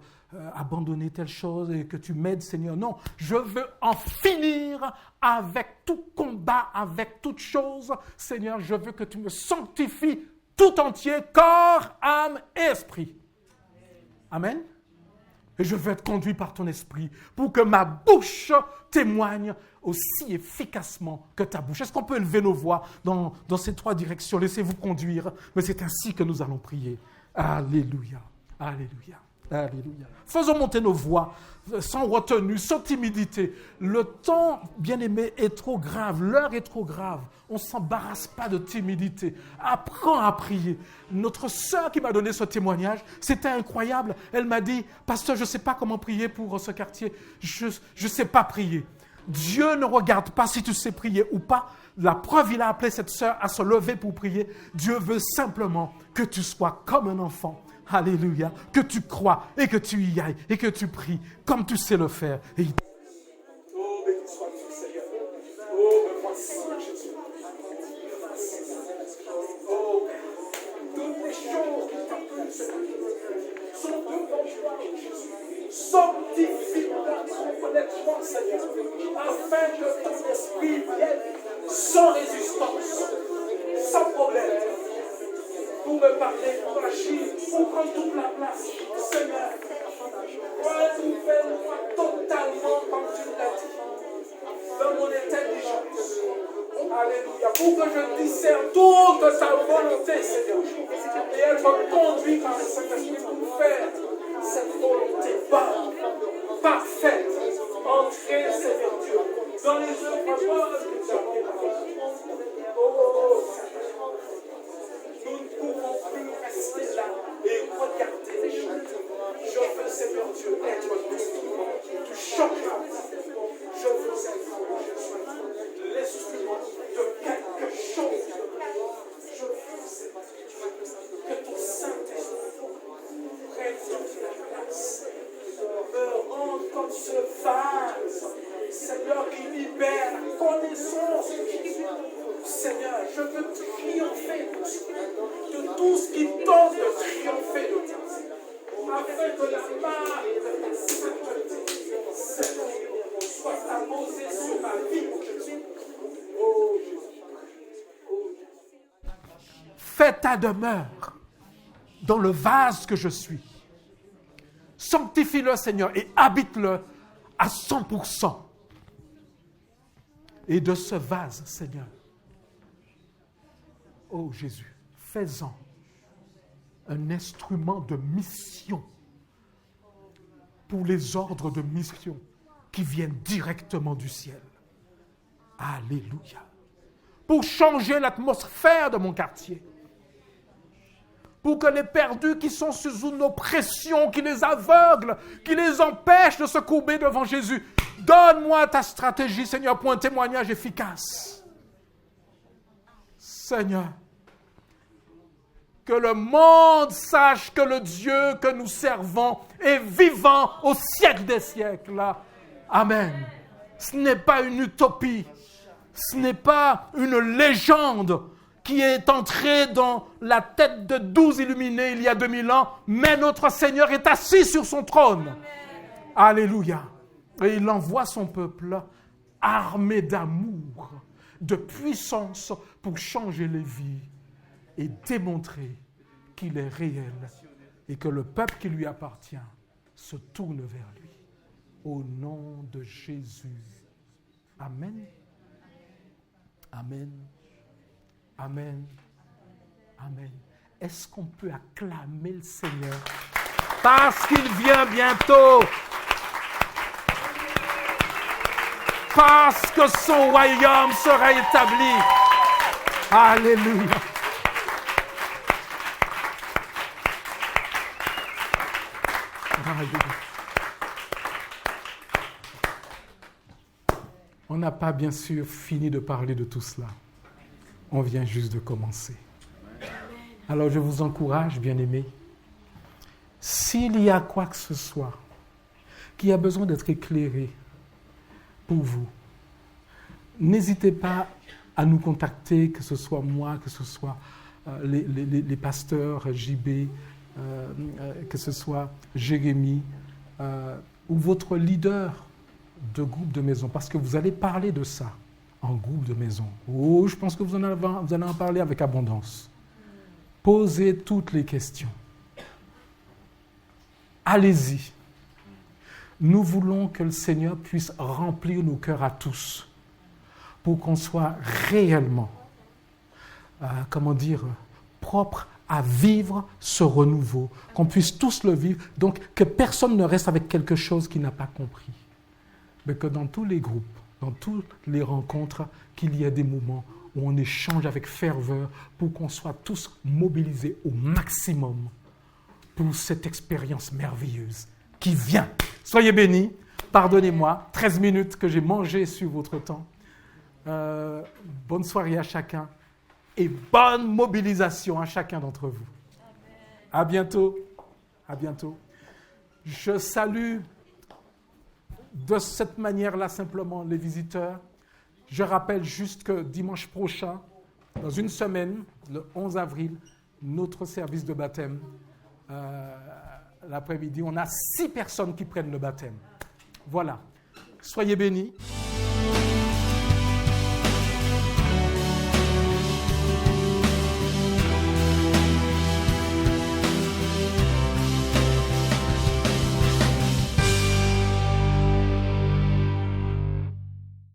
abandonner telle chose et que tu m'aides, Seigneur. Non, je veux en finir avec tout combat, avec toute chose. Seigneur, je veux que tu me sanctifies tout entier, corps, âme et esprit. Amen. Et je veux être conduit par ton esprit pour que ma bouche témoigne aussi efficacement que ta bouche. Est-ce qu'on peut élever nos voix dans ces 3 directions? Laissez-vous conduire, mais c'est ainsi que nous allons prier. Alléluia, alléluia, alléluia. Faisons monter nos voix sans retenue, sans timidité. Le temps, bien-aimé, est trop grave, l'heure est trop grave. On ne s'embarrasse pas de timidité. Apprends à prier. Notre sœur qui m'a donné ce témoignage, c'était incroyable. Elle m'a dit, pasteur, je ne sais pas comment prier pour ce quartier. Je ne sais pas prier. Dieu ne regarde pas si tu sais prier ou pas. La preuve, il a appelé cette sœur à se lever pour prier. Dieu veut simplement que tu sois comme un enfant. Alléluia. Que tu crois et que tu y ailles et que tu pries comme tu sais le faire. Et oh, béni sois-tu, Seigneur. Oh, me voici, Jésus. Oh, toutes les choses qui t'appellent, Seigneur, sont devant toi, Jésus. Sanctifie-moi complètement, Seigneur, afin que ton esprit vienne sans résistance, sans problème, pour me parler, pour agir, pour prendre toute la place, Seigneur. Renouvelle-moi totalement comme tu l'as dit, dans mon intelligence. Alléluia. Pour que je discerne toute ta volonté, Seigneur, et être conduit par le Saint-Esprit pour faire cette volonté parfaite, entrer, Seigneur Dieu, dans les œuvres bonnes que tu as préparées. Oh, nous ne pouvons plus rester là et regarder les choses. Je veux, Seigneur Dieu, être l'instrument. Tu changeras. Je veux être l'instrument de quelque chose. Je veux, Seigneur, que ton Saint-Esprit prenne toute la place. Me rendre comme ce vase, Seigneur, qui libère la connaissance. Seigneur, je veux triompher de tout ce qui tente de triompher de toi, afin que la marque de ta sainteté, Seigneur, soit apposée sur ma vie. Oh Jésus. Oh Jésus. fais ta demeure dans le vase que je suis. Sanctifie-le, Seigneur, et habite-le à 100%. Et de ce vase, Seigneur, oh Jésus, fais-en un instrument de mission pour les ordres de mission qui viennent directement du ciel. Alléluia. Pour changer l'atmosphère de mon quartier. Pour que les perdus qui sont sous une oppression, qui les aveugle, qui les empêche de se courber devant Jésus, donne-moi ta stratégie, Seigneur, pour un témoignage efficace. Seigneur, que le monde sache que le Dieu que nous servons est vivant au siècle des siècles. Amen. Ce n'est pas une utopie. Ce n'est pas une légende qui est entrée dans la tête de 12 illuminés il y a 2000 ans, mais notre Seigneur est assis sur son trône. Amen. Alléluia. Et il envoie son peuple armé d'amour, de puissance pour changer les vies et démontrer qu'il est réel et que le peuple qui lui appartient se tourne vers lui. Au nom de Jésus. Amen. Amen. Amen. Amen. Est-ce qu'on peut acclamer le Seigneur? Parce qu'il vient bientôt. Parce que son royaume sera établi. Alléluia. Alléluia. On n'a pas bien sûr fini de parler de tout cela. On vient juste de commencer. Alors je vous encourage, bien-aimés, s'il y a quoi que ce soit qui a besoin d'être éclairé pour vous, n'hésitez pas à nous contacter, que ce soit moi, que ce soit les pasteurs JB, que ce soit Jérémie, ou votre leader de groupe de maison, parce que vous allez parler de ça en groupe de maison. Oh, je pense que vous allez en parler avec abondance. Posez toutes les questions. Allez-y. Nous voulons que le Seigneur puisse remplir nos cœurs à tous pour qu'on soit réellement, propre à vivre ce renouveau, qu'on puisse tous le vivre, donc que personne ne reste avec quelque chose qu'il n'a pas compris, mais que dans tous les groupes, dans toutes les rencontres, qu'il y ait des moments où on échange avec ferveur pour qu'on soit tous mobilisés au maximum pour cette expérience merveilleuse qui vient. Soyez bénis. Pardonnez-moi, 13 minutes que j'ai mangé sur votre temps. Bonne soirée à chacun et bonne mobilisation à chacun d'entre vous. Amen. À bientôt. À bientôt. Je salue de cette manière-là simplement les visiteurs. Je rappelle juste que dimanche prochain, dans une semaine, le 11 avril, notre service de baptême, l'après-midi, on a 6 personnes qui prennent le baptême. Voilà. Soyez bénis.